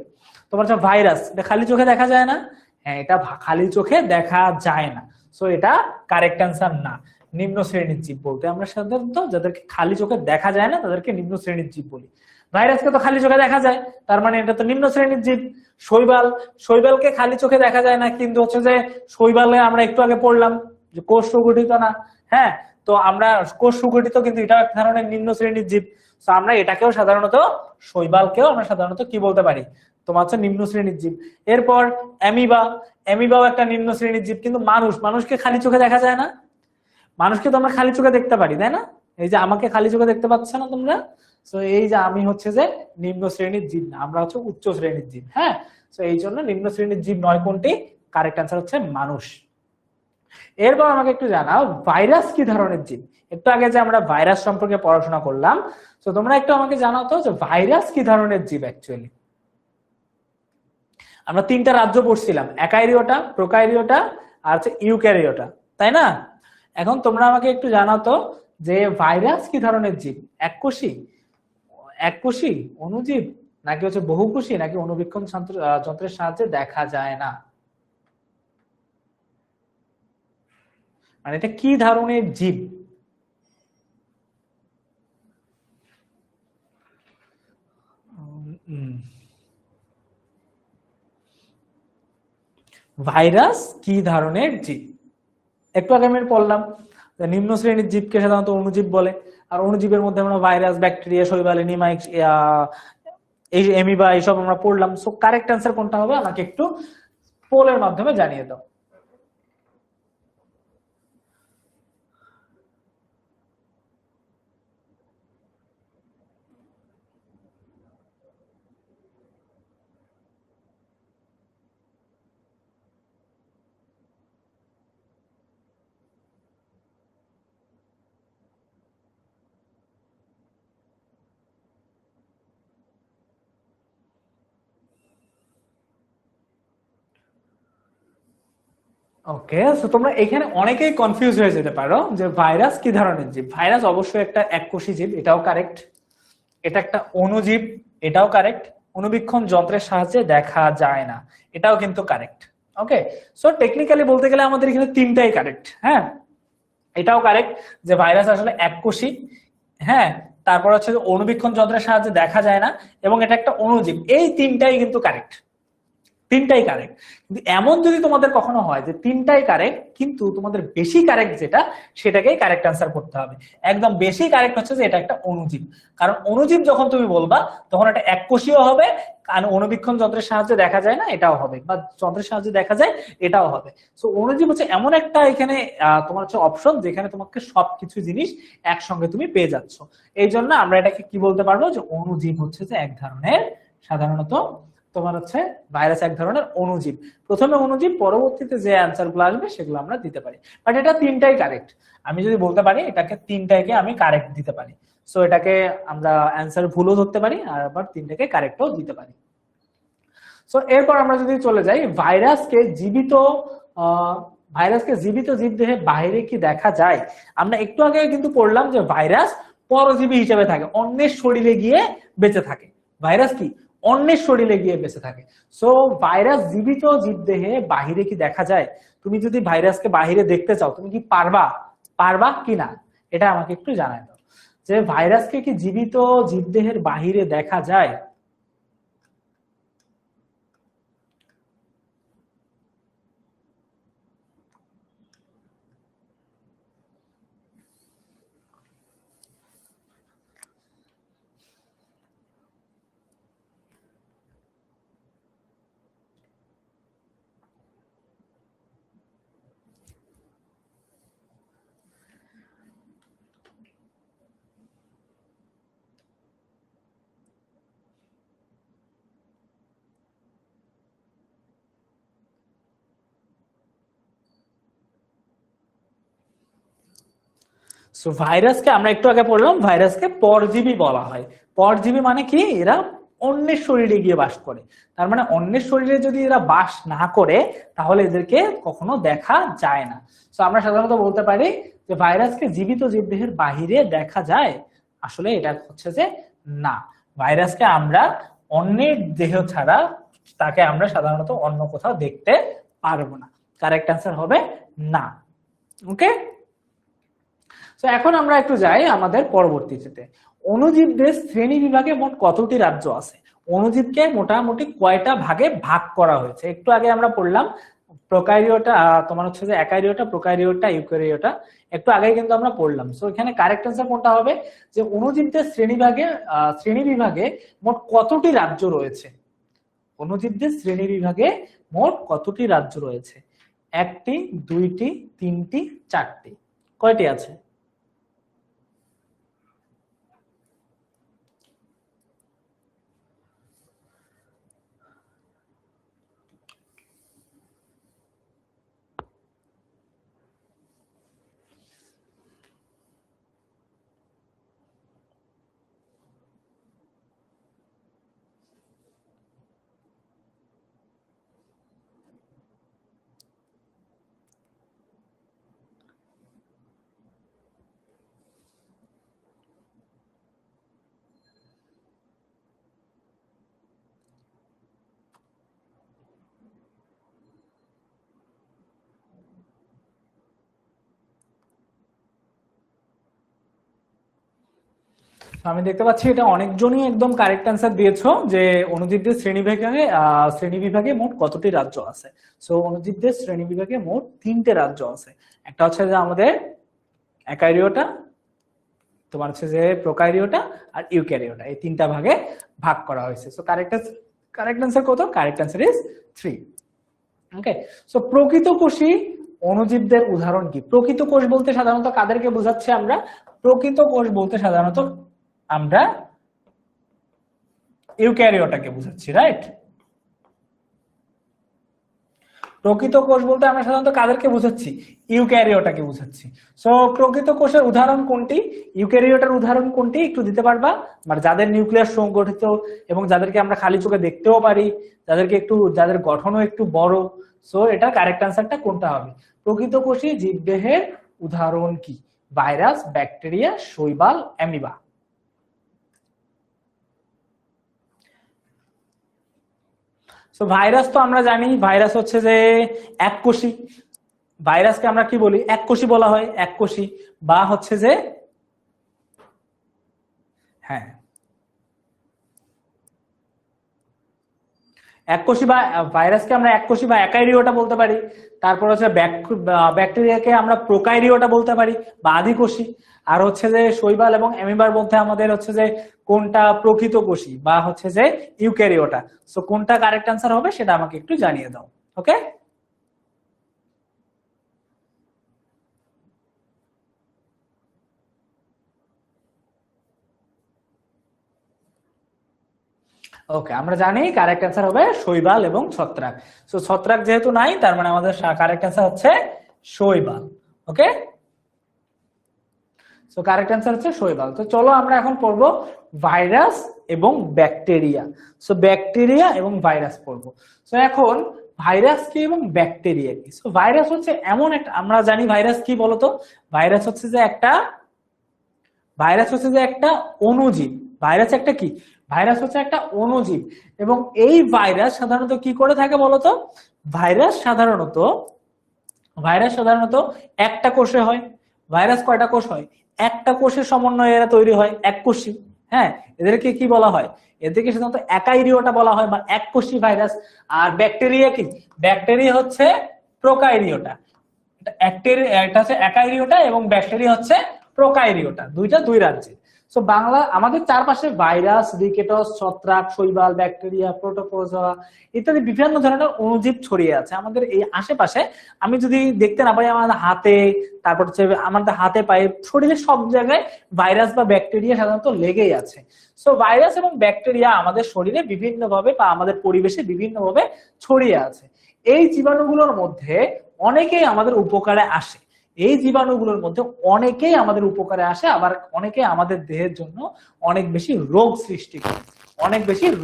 তোমার হচ্ছে ভাইরাস, এটা খালি চোখে দেখা যায় না, হ্যাঁ এটা খালি চোখে দেখা যায় না, সো এটা কারেক্ট অ্যান্সার না। নিম্ন শ্রেণীর জীব বলতে আমরা সাধারণত যাদেরকে খালি চোখে দেখা যায় না তাদেরকে নিম্ন শ্রেণীর জীব বলি। ভাইরাসকে তো খালি চোখে দেখা যায়, তার মানে এটা তো নিম্ন শ্রেণীর জীব। শৈবাল, শৈবালকে খালি চোখে দেখা যায় না, কিন্তু হচ্ছে যে শৈবালে আমরা একটু আগে পড়লাম যে কোষ সুগঠিত না, হ্যাঁ তো আমরা কোষ সুগঠিত, কিন্তু এটাও এক ধরনের নিম্ন শ্রেণীর জীব। তো আমরা এটাকেও সাধারণত, শৈবালকেও আমরা সাধারণত কি বলতে পারি, তোমার হচ্ছে নিম্ন শ্রেণীর জীব। এরপর অ্যামিবা, অ্যামিবাও একটা নিম্ন শ্রেণীর জীব। কিন্তু মানুষকে খালি চোখে দেখা যায় না, মানুষকে তো আমরা খালি চোখে দেখতে পারি তাই না, এই যে আমাকে খালি চোখে দেখতে পাচ্ছ না তোমরা, তো এই যে আমি হচ্ছে যে নিম্ন শ্রেণীর জীব না, আমরা হচ্ছে উচ্চ শ্রেণীর জীব। হ্যাঁ, তো এই জন্য নিম্ন শ্রেণীর জীব নয় কোনটি, কারেক্ট অ্যান্সার হচ্ছে মানুষ। এরপর আমাকে একটু জানাও ভাইরাস কি ধরনের জীব। একটু আগে যে আমরা ভাইরাস সম্পর্কে পড়াশোনা করলাম, তো তোমরা একটু আমাকে জানাও তো যে ভাইরাস কি ধরনের জীব অ্যাকচুয়ালি। আমরা তিনটা রাজ্য পড়ছিলাম, অ্যাকাইরিওটা, প্রোকাইরিওটা আর হচ্ছে ইউক্যারিওটা, তাই না? এখন তোমরা আমাকে একটু জানাও তো যে ভাইরাস কি ধরনের জীব, এককোষী, এককোষী অণুজীব, নাকি হচ্ছে বহুকোষী, নাকি অণুবীক্ষণ যন্ত্রের সাহায্যে দেখা যায় না, মানে এটা কি ধরনের জীব? ভাইরাস কি ধরনের জীব, একটু আগে আমি পড়লাম নিম্ন শ্রেণীর জীবকে সাধারণত অণুজীব বলে, আর অণুজীবের মধ্যে আমরা ভাইরাস, ব্যাকটেরিয়া, শৈবাল, এনিমাইক্স, এই এমিবা এইসব আমরা পড়লাম। সো কারেক্ট অ্যান্সার কোনটা হবে আমাকে একটু পোলের মাধ্যমে জানিয়ে দাও। ওকে, সো তোমরা এখানে অনেকেই কনফিউজ হয়ে যেতে পারো যে ভাইরাস কি ধরনের জীব। ভাইরাস অবশ্যই একটা এককোষী জীব, এটাও কারেক্ট। এটা একটা অণুজীব, এটাও কারেক্ট। অণুবীক্ষণ যন্ত্রের সাহায্যে দেখা যায় না, এটাও কিন্তু কারেক্ট। ওকে, সো টেকনিক্যালি বলতে গেলে আমাদের এখানে তিনটাই কারেক্ট। হ্যাঁ, এটাও কারেক্ট যে ভাইরাস আসলে এককোষী, হ্যাঁ, তারপর হচ্ছে যে অণুবীক্ষণ যন্ত্রের সাহায্যে দেখা যায় না, এবং এটা একটা অণুজীব। এই তিনটাই কিন্তু কারেক্ট, তিনটাই কারেক্ট। কিন্তু এমন যদি তোমাদের কখনো হয় যে তিনটাই কারেক্ট কিন্তু তোমাদের বেশি কারেক্ট যেটা, সেটাকেই কারেক্ট অ্যান্সার করতে হবে। একদম বেশি কারেক্ট হচ্ছে যে এটা একটা অণুজীব, কারণ অণুজীব যখন তুমি বলবা তখন এটা এককোষীয় হবে, কারণ অণুবীক্ষণ যন্ত্রের সাহায্যে দেখা যায় না এটাও হবে, বা যন্ত্রের সাহায্যে দেখা যায় এটাও হবে। সো অণুজীব হচ্ছে এমন একটা এখানে তোমার হচ্ছে অপশন যেখানে তোমাকে সবকিছু জিনিস একসঙ্গে তুমি পেয়ে যাচ্ছ। এই জন্য আমরা এটাকে কি বলতে পারবো যে অণুজীব হচ্ছে যে এক ধরনের, সাধারণত তোমার হচ্ছে ভাইরাস এক ধরনের অণুজীব। প্রথমে অণুজীব, পরবর্তীতে যে অ্যান্সার গুলো আসবে সেগুলো আমরা দিতে পারি। বাট এটা তিনটাই কারেক্ট, আমি যদি বলতে পারি এটাকে তিনটাকে আমি কারেক্ট দিতে পারি। সো এটাকে আমরা অ্যান্সার ভুলও ধরতে পারি আর আবার তিনটাকে কারেক্টও দিতে পারি। সো এরপর আমরা যদি চলে যাই ভাইরাসকে জীবিত ভাইরাসকে জীবিত জীবদেহে বাইরে কি দেখা যায়? আমরা একটু আগে কিন্তু পড়লাম যে ভাইরাস পরজীবী হিসেবে থাকে, অন্যের শরীরে গিয়ে বেঁচে থাকে। ভাইরাস কি অন্যের শরীরে গিয়ে বেঁচে থাকে। সো ভাইরাস জীবিত জীবদেহে বাহিরে কি দেখা যায়? তুমি যদি ভাইরাসকে বাহিরে দেখতে চাও, তুমি কি পারবা? পারবা কিনা এটা আমাকে একটু জানাই দাও, যে ভাইরাসকে কি জীবিত জীবদেহের বাহিরে দেখা যায়? সো ভাইরাসকে আমরা একটু আগে পড়লাম, ভাইরাসকে পরজীবী বলা হয়। পরজীবী মানে কি? এরা অন্যের শরীরে গিয়ে বাস করে। তার মানে অন্যের শরীরে যদি এরা বাস না করে তাহলে এদেরকে কখনো দেখা যায় না। সো আমরা সাধারণত বলতে পারি যে ভাইরাসকে জীবিত জীবদেহের বাহিরে দেখা যায়। আসলে এটা হচ্ছে যে না, ভাইরাসকে আমরা অন্যের দেহ ছাড়া তাকে আমরা সাধারণত অন্য কোথাও দেখতে পারবো না। কারেক্ট অ্যান্সার হবে না। ওকে, তো এখন আমরা একটু যাই আমাদের পরবর্তীতে। অণুজীবদের শ্রেণী বিভাগে মোট কতটি রাজ্য আছে? অণুজীবকে মোটামুটি কয়টা ভাগে ভাগ করা হয়েছে? একটু আগে আমরা পড়লাম প্রোকারিওটা, তোমার হচ্ছে যে অ্যাকারিওটা, প্রোকারিওটা, ইউক্যারিওটা, একটু আগে কিন্তু আমরা পড়লাম। সো এখানে কারেক্ট অ্যান্সার কোনটা হবে? যে অণুজীবদের শ্রেণী বিভাগে মোট কতটি রাজ্য রয়েছে? অণুজীবদের শ্রেণী বিভাগে মোট কতটি রাজ্য রয়েছে? একটি, দুইটি, তিনটি, চারটি, কয়টি আছে? আমি দেখতে পাচ্ছি এটা অনেকজনই একদম কারেক্ট অ্যান্সার দিয়েছো, যে অণুজীবদের শ্রেণী বিভাগে মোট কতটি রাজ্য আছে। সো অণুজীবদের শ্রেণী বিভাগে মোট 3টে রাজ্য আছে। একটা হচ্ছে যে আমাদের অ্যাকারিওটা, তোমার হচ্ছে যে প্রোকারিওটা আর ইউক্যারিওটা, এই 3টা ভাগে ভাগ করা হয়েছে। সো কারেক্ট অ্যান্সার কত? Correct answer is 3। Okay, so প্রকৃত কোষী অণুজীবদের উদাহরণ কি? প্রকৃত কোষ বলতে সাধারণত কাদেরকে বোঝাচ্ছি আমরা? প্রকৃত কোষ বলতে সাধারণত আমরা ইউক্যারিওটাকে বোঝাচ্ছি, রাইট? প্রকৃত কোষ বলতে আমরা সাধারণত কাদেরকে বোঝাচ্ছি? ইউক্যারিওটাকে বোঝাচ্ছি। সো প্রকৃত কোষের উদাহরণ কোনটি? ইউক্যারিওটার উদাহরণ কোনটি একটু দিতে পারবা? মানে যাদের নিউক্লিয়াস সংগঠিত এবং যাদেরকে আমরা খালি চোখে দেখতেও পারি, যাদের গঠনও একটু বড়। সো এটা কারেক্ট অ্যান্সারটা কোনটা হবে? প্রকৃত কোষী জীবদেহের উদাহরণ কি? ভাইরাস, ব্যাকটেরিয়া, শৈবাল, অ্যামিবা। তো ভাইরাস তো আমরা জানি ভাইরাস হচ্ছে যে এককোষী। ভাইরাসকে আমরা কি বলি? এককোষী বলা হয়, এককোষী। বা হচ্ছে যে হ্যাঁ এককোষী, বা ভাইরাসকে আমরা এককোষী বা একাইরিওটা বলতে পারি। তারপর হচ্ছে ব্যাকটেরিয়াকে আমরা প্রোকাইরিওটা বলতে পারি বা আদিকোষী। আর হচ্ছে যে শৈবাল এবং অ্যামিবার মধ্যে আমাদের হচ্ছে যে কোনটা প্রকৃত কোষী বা হচ্ছে যে ইউক্যারিওটা। সো কোনটা কারেক্ট অ্যান্সার হবে সেটা আমাকে একটু জানিয়ে দাও। ওকে, ওকে, আমরা জানি কারেক্ট অ্যান্সার হবে শৈবাল এবং ছত্রাক। সো ছত্রাক যেহেতু নাই, তার মানে আমাদের কারেক্ট অ্যান্সার হচ্ছে শৈবাল। ওকে, সো কারেক্ট অ্যান্সার হচ্ছে শৈবাল। তো চলো আমরা এখন পড়বো ভাইরাস এবং ব্যাকটেরিয়া। সো ব্যাকটেরিয়া এবং ভাইরাস পড়বো। সো এখন ভাইরাস কি এবং ব্যাকটেরিয়া কি। সো ভাইরাস হচ্ছে এমন একটা, আমরা জানি ভাইরাস কি বলতো, ভাইরাস হচ্ছে যে একটা অণুজীব। ভাইরাস একটা কি, ভাইরাস হচ্ছে একটা অণুজীব। এবং এই ভাইরাস সাধারণত কি করে থাকে বলতো, ভাইরাস সাধারণত একটা কোষে হয়। ভাইরাস কয়টা কোষ হয়, একটা কোষের সমন্বয়ে এরা তৈরি হয়, এককোষী। হ্যাঁ, এদেরকে কি বলা হয়, এদেরকে সাধারণত একাইরিওটা বলা হয় বা এককোষী ভাইরাস। আর ব্যাকটেরিয়া কি, ব্যাকটেরিয়া হচ্ছে প্রোকাইরিওটা। এটা হচ্ছে একাইরিওটা এবং ব্যাকটেরিয়া হচ্ছে প্রোকাইরিওটা, দুইটা দুই রাজ্যে। সো বাংলা আমাদের চারপাশে ভাইরাস, রিকেটস, ছত্রাক, শৈবাল, ব্যাকটেরিয়া, প্রোটোপোজোয়া ইত্যাদি বিভিন্ন ধরনের অণুজীব ছড়িয়ে আছে আমাদের এই আশেপাশে। আমি যদি দেখতে না পাই আমাদের হাতে, তারপর হচ্ছে আমাদের হাতে পায়ে, শরীরের সব জায়গায় ভাইরাস বা ব্যাকটেরিয়া সাধারণত লেগেই আছে। সো ভাইরাস এবং ব্যাকটেরিয়া আমাদের শরীরে বিভিন্নভাবে বা আমাদের পরিবেশে বিভিন্নভাবে ছড়িয়ে আছে। এই জীবাণুগুলোর মধ্যে অনেকেই আমাদের উপকারে আসে, এই জীবাণুগুলোর মধ্যে অনেকেই আমাদের উপকারে আসে, আবার অনেকে আমাদের দেহের জন্য অনেক বেশি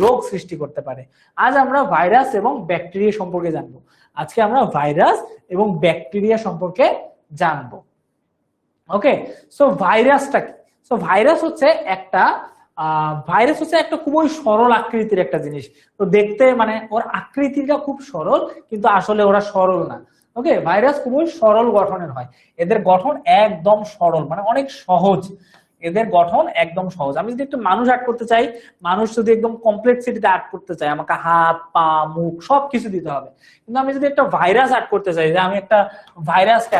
রোগ সৃষ্টি করতে পারে। আজ আমরা ভাইরাস এবং ব্যাকটেরিয়া সম্পর্কে জানবো। আজকে আমরা ভাইরাস এবং ব্যাকটেরিয়া সম্পর্কে জানবো। ওকে, সো ভাইরাসটা কি? সো ভাইরাস হচ্ছে একটা খুবই সরল আকৃতির একটা জিনিস। তো দেখতে মানে ওর আকৃতিটা খুব সরল, কিন্তু আসলে ওরা সরল না। ওকে, ভাইরাস খুবই সরল গঠনের হয়, এদের গঠন একদম সরল, মানে অনেক সহজ। এদের গঠন একদম সহজ। আমি যদি একটু মানুষ আর্ট করতে চাই, মানুষ যদি একদম কমপ্লেক্সিটিতে আর্ট করতে চাই, আমাকে হাত, পা, মুখ সবকিছু দিতে হবে। কিন্তু আমি যদি একটা ভাইরাস আর্ট করতে চাই, যে আমি একটা ভাইরাসকে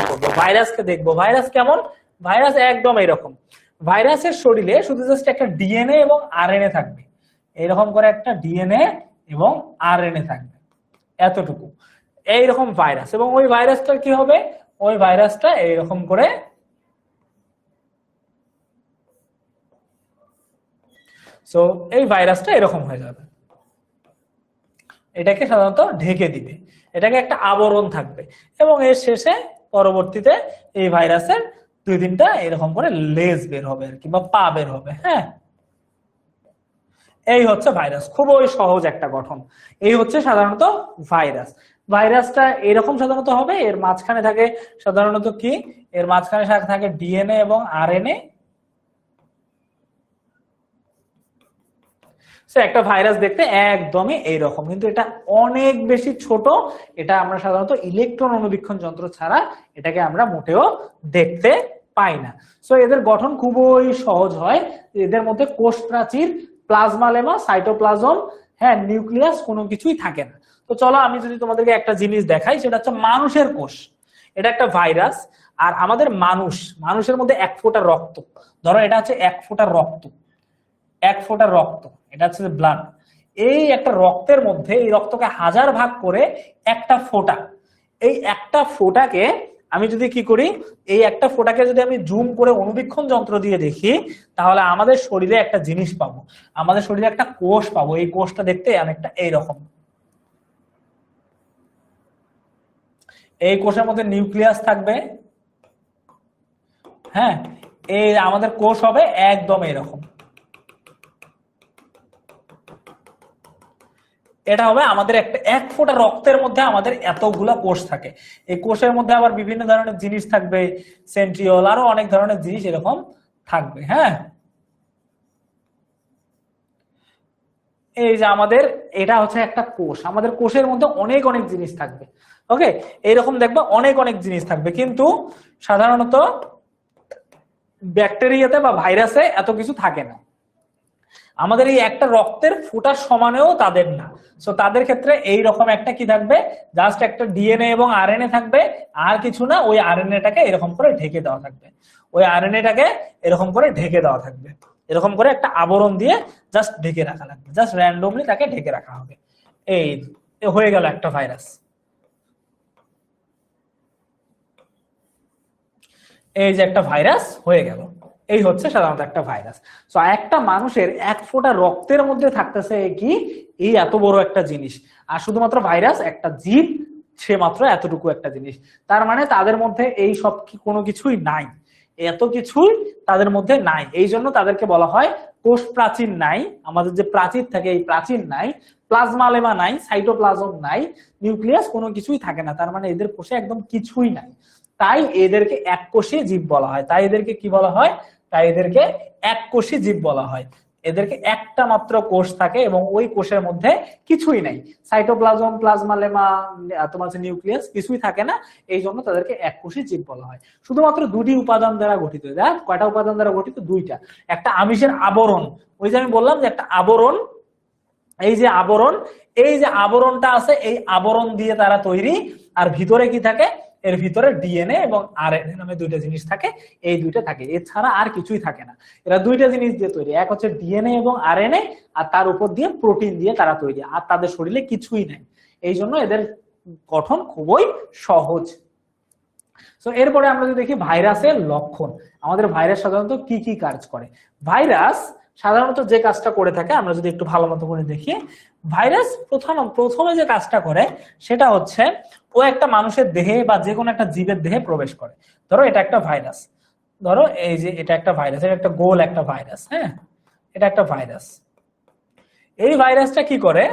করবো, ভাইরাসকে দেখবো, ভাইরাস কেমন, ভাইরাস একদম এইরকম। ভাইরাসের শরীরে শুধু জাস্ট একটা ডিএনএ এবং আরএনএ থাকবে, এরকম করে একটা ডিএনএ এবং আরএনএ থাকবে, এতটুকু। এইরকম ভাইরাস, এবং ওই ভাইরাসটা কি হবে, ওই ভাইরাসটা এইরকম করে সো এই ভাইরাসটা এরকম হয়ে যাবে, এটাকে সাধারণত ঢেকে দিবে, এটাকে একটা আবরণ থাকবে। এবং এর শেষে পরবর্তীতে এই ভাইরাসের 2-3টা এরকম করে লেজ বের হবে আর কি, বা পা বের হবে। হ্যাঁ, এই হচ্ছে ভাইরাস, খুবই সহজ একটা গঠন। এই হচ্ছে সাধারণত ভাইরাস। ভাইরাসটা এরকম সাধারণত হবে, এর মাঝখানে থাকে সাধারণত কি, এর মাঝখানে থাকে ডিএনএ এবং আরএনএ। একটা ভাইরাস দেখতে একদমই এইরকম, কিন্তু এটা অনেক বেশি ছোট। এটা আমরা সাধারণত ইলেকট্রন অণুবীক্ষণ যন্ত্র ছাড়া এটাকে আমরা মোটেও দেখতে পাই না। সো এদের গঠন খুবই সহজ হয়। এদের মধ্যে কোষ প্রাচীর, প্লাজমা লেমা, সাইটোপ্লাজম, হ্যাঁ, নিউক্লিয়াস কোনো কিছুই থাকে না। তো চলো আমি যদি তোমাদেরকে একটা জিনিস দেখাই, সেটা হচ্ছে মানুষের কোষ। এটা একটা ভাইরাস। আর আমাদের মানুষের মধ্যে 1 ফোঁটা রক্ত, ধরো এটা হচ্ছে 1 ফোঁটা রক্ত, 1 ফোঁটা রক্ত, এটা হচ্ছে ব্লাড। এই একটা রক্তের মধ্যে, এই রক্তকে 1000 ভাগ করে একটা ফোঁটা। এই একটা ফোঁটাকে আমি যদি কি করি, এই একটা ফোঁটাকে যদি আমি জুম করে অণুবীক্ষণ যন্ত্র দিয়ে দেখি, তাহলে আমাদের শরীরে একটা জিনিস পাবো, আমাদের শরীরে একটা কোষ পাবো। এই কোষটা দেখতে অনেকটা এইরকম। এই কোষের মধ্যে নিউক্লিয়াস থাকবে। হ্যাঁ, এই আমাদের কোষ হবে একদম এরকম। এটা হবে আমাদের একটা 1 ফোঁটা রক্তের মধ্যে আমাদের এতগুলা কোষ থাকে। এই কোষের মধ্যে আবার বিভিন্ন ধরনের জিনিস থাকবে, সেন্ট্রিওল, আরো অনেক ধরনের জিনিস এরকম থাকবে। হ্যাঁ, এই যে আমাদের এটা হচ্ছে একটা কোষ, আমাদের কোষের মধ্যে অনেক অনেক জিনিস থাকবে। ওকে, এইরকম দেখবা অনেক অনেক জিনিস থাকবে, কিন্তু সাধারণত ব্যাকটেরিয়াতে বা ভাইরাসে এত কিছু থাকে না। আমাদের এই একটা রক্তের ফোঁটার সমানেও তাদের না। সো তাদের ক্ষেত্রে এই রকম একটা কি থাকবে, জাস্ট একটা ডিএনএ এবং আরএনএ থাকবে, আর কিছু না। ওই আরএনএটাকে এরকম করে ঢেকে দেওয়া থাকবে, ওই আরএনএটাকে এরকম করে ঢেকে দেওয়া থাকবে, এরকম করে একটা আবরণ দিয়ে জাস্ট ঢেকে রাখা লাগবে, জাস্ট র্যান্ডমলি তাকে ঢেকে রাখা হবে। এই হয়ে গেল একটা ভাইরাস। এই যে একটা ভাইরাস হয়ে গেল, এই হচ্ছে সাধারণত একটা ভাইরাস। তো একটা মানুষের 1 ফোঁটা রক্তের মধ্যে থাকতেছে কি, এই এত বড় একটা জিনিস। আর শুধুমাত্র ভাইরাস একটা জীব, সে মাত্র এতটুকু একটা জিনিস। তার মানে তাদের মধ্যে এই কোনো কিছুই নাই, এত কিছুই তাদের মধ্যে নাই। এই জন্য তাদেরকে বলা হয় কোষ প্রাচীর নাই, আমাদের যে প্রাচীর থাকে এই প্রাচীর নাই, প্লাজমা লেমা নাই, সাইটোপ্লাজম নাই, নিউক্লিয়াস, কোনো কিছুই থাকে না। তার মানে এদের কোষে একদম কিছুই নাই, তাই এদেরকে এককোষী জীব বলা হয়। তাই এদেরকে কি বলা হয়? তাই এদেরকে এককোষী জীব বলা হয়। এদেরকে একটা মাত্র কোষ থাকে এবং ওই কোষের মধ্যে কিছুই নাই, সাইটোপ্লাজম, প্লাজমা লেমা, তোমার হচ্ছে নিউক্লিয়াস, কিছুই থাকে না। এই জন্য তাদেরকে এককোষী জীব বলা হয়। শুধুমাত্র দুটি উপাদান দ্বারা গঠিত। দেখ কয়টা উপাদান দ্বারা গঠিত? দুইটা। একটা আমিষের আবরণ, ওই যে আমি বললাম যে একটা আবরণ, এই যে আবরণ, এই যে আবরণটা আছে এই আবরণ দিয়ে তারা তৈরি। আর ভিতরে কি থাকে? এর ভিতরে ডিএনএ এবং আরএনএ নামে দুইটা জিনিস থাকে, এই দুইটা থাকে, এছাড়া আর কিছুই থাকে না। এরা দুইটা জিনিস দিয়ে তৈরি, এক হচ্ছে ডিএনএ এবং আরএনএ, আর তার উপর দিয়ে প্রোটিন দিয়ে তারা তৈরি, আর তাদের শরীরে কিছুই নাই। এই জন্য এদের গঠন খুবই সহজ। তো এরপরে আমরা যদি দেখি ভাইরাসের লক্ষণ, আমাদের ভাইরাস সাধারণত কি কি কাজ করে। ভাইরাস সাধারণত যে কাজটা করে থাকে আমরা যদি একটু ভালো মতো করে দেখি, ভাইরাস প্রথমে যে কাজটা করে সেটা হচ্ছে ও একটা মানুষের দেহে বা যে কোনো একটা জীবের দেহে প্রবেশ করে। ধরো এটা একটা ভাইরাস, ধরো এই যে এটা একটা ভাইরাস, এটা একটা গোল একটা ভাইরাস, হ্যাঁ এটা একটা ভাইরাস। এই ভাইরাসটা কি করে,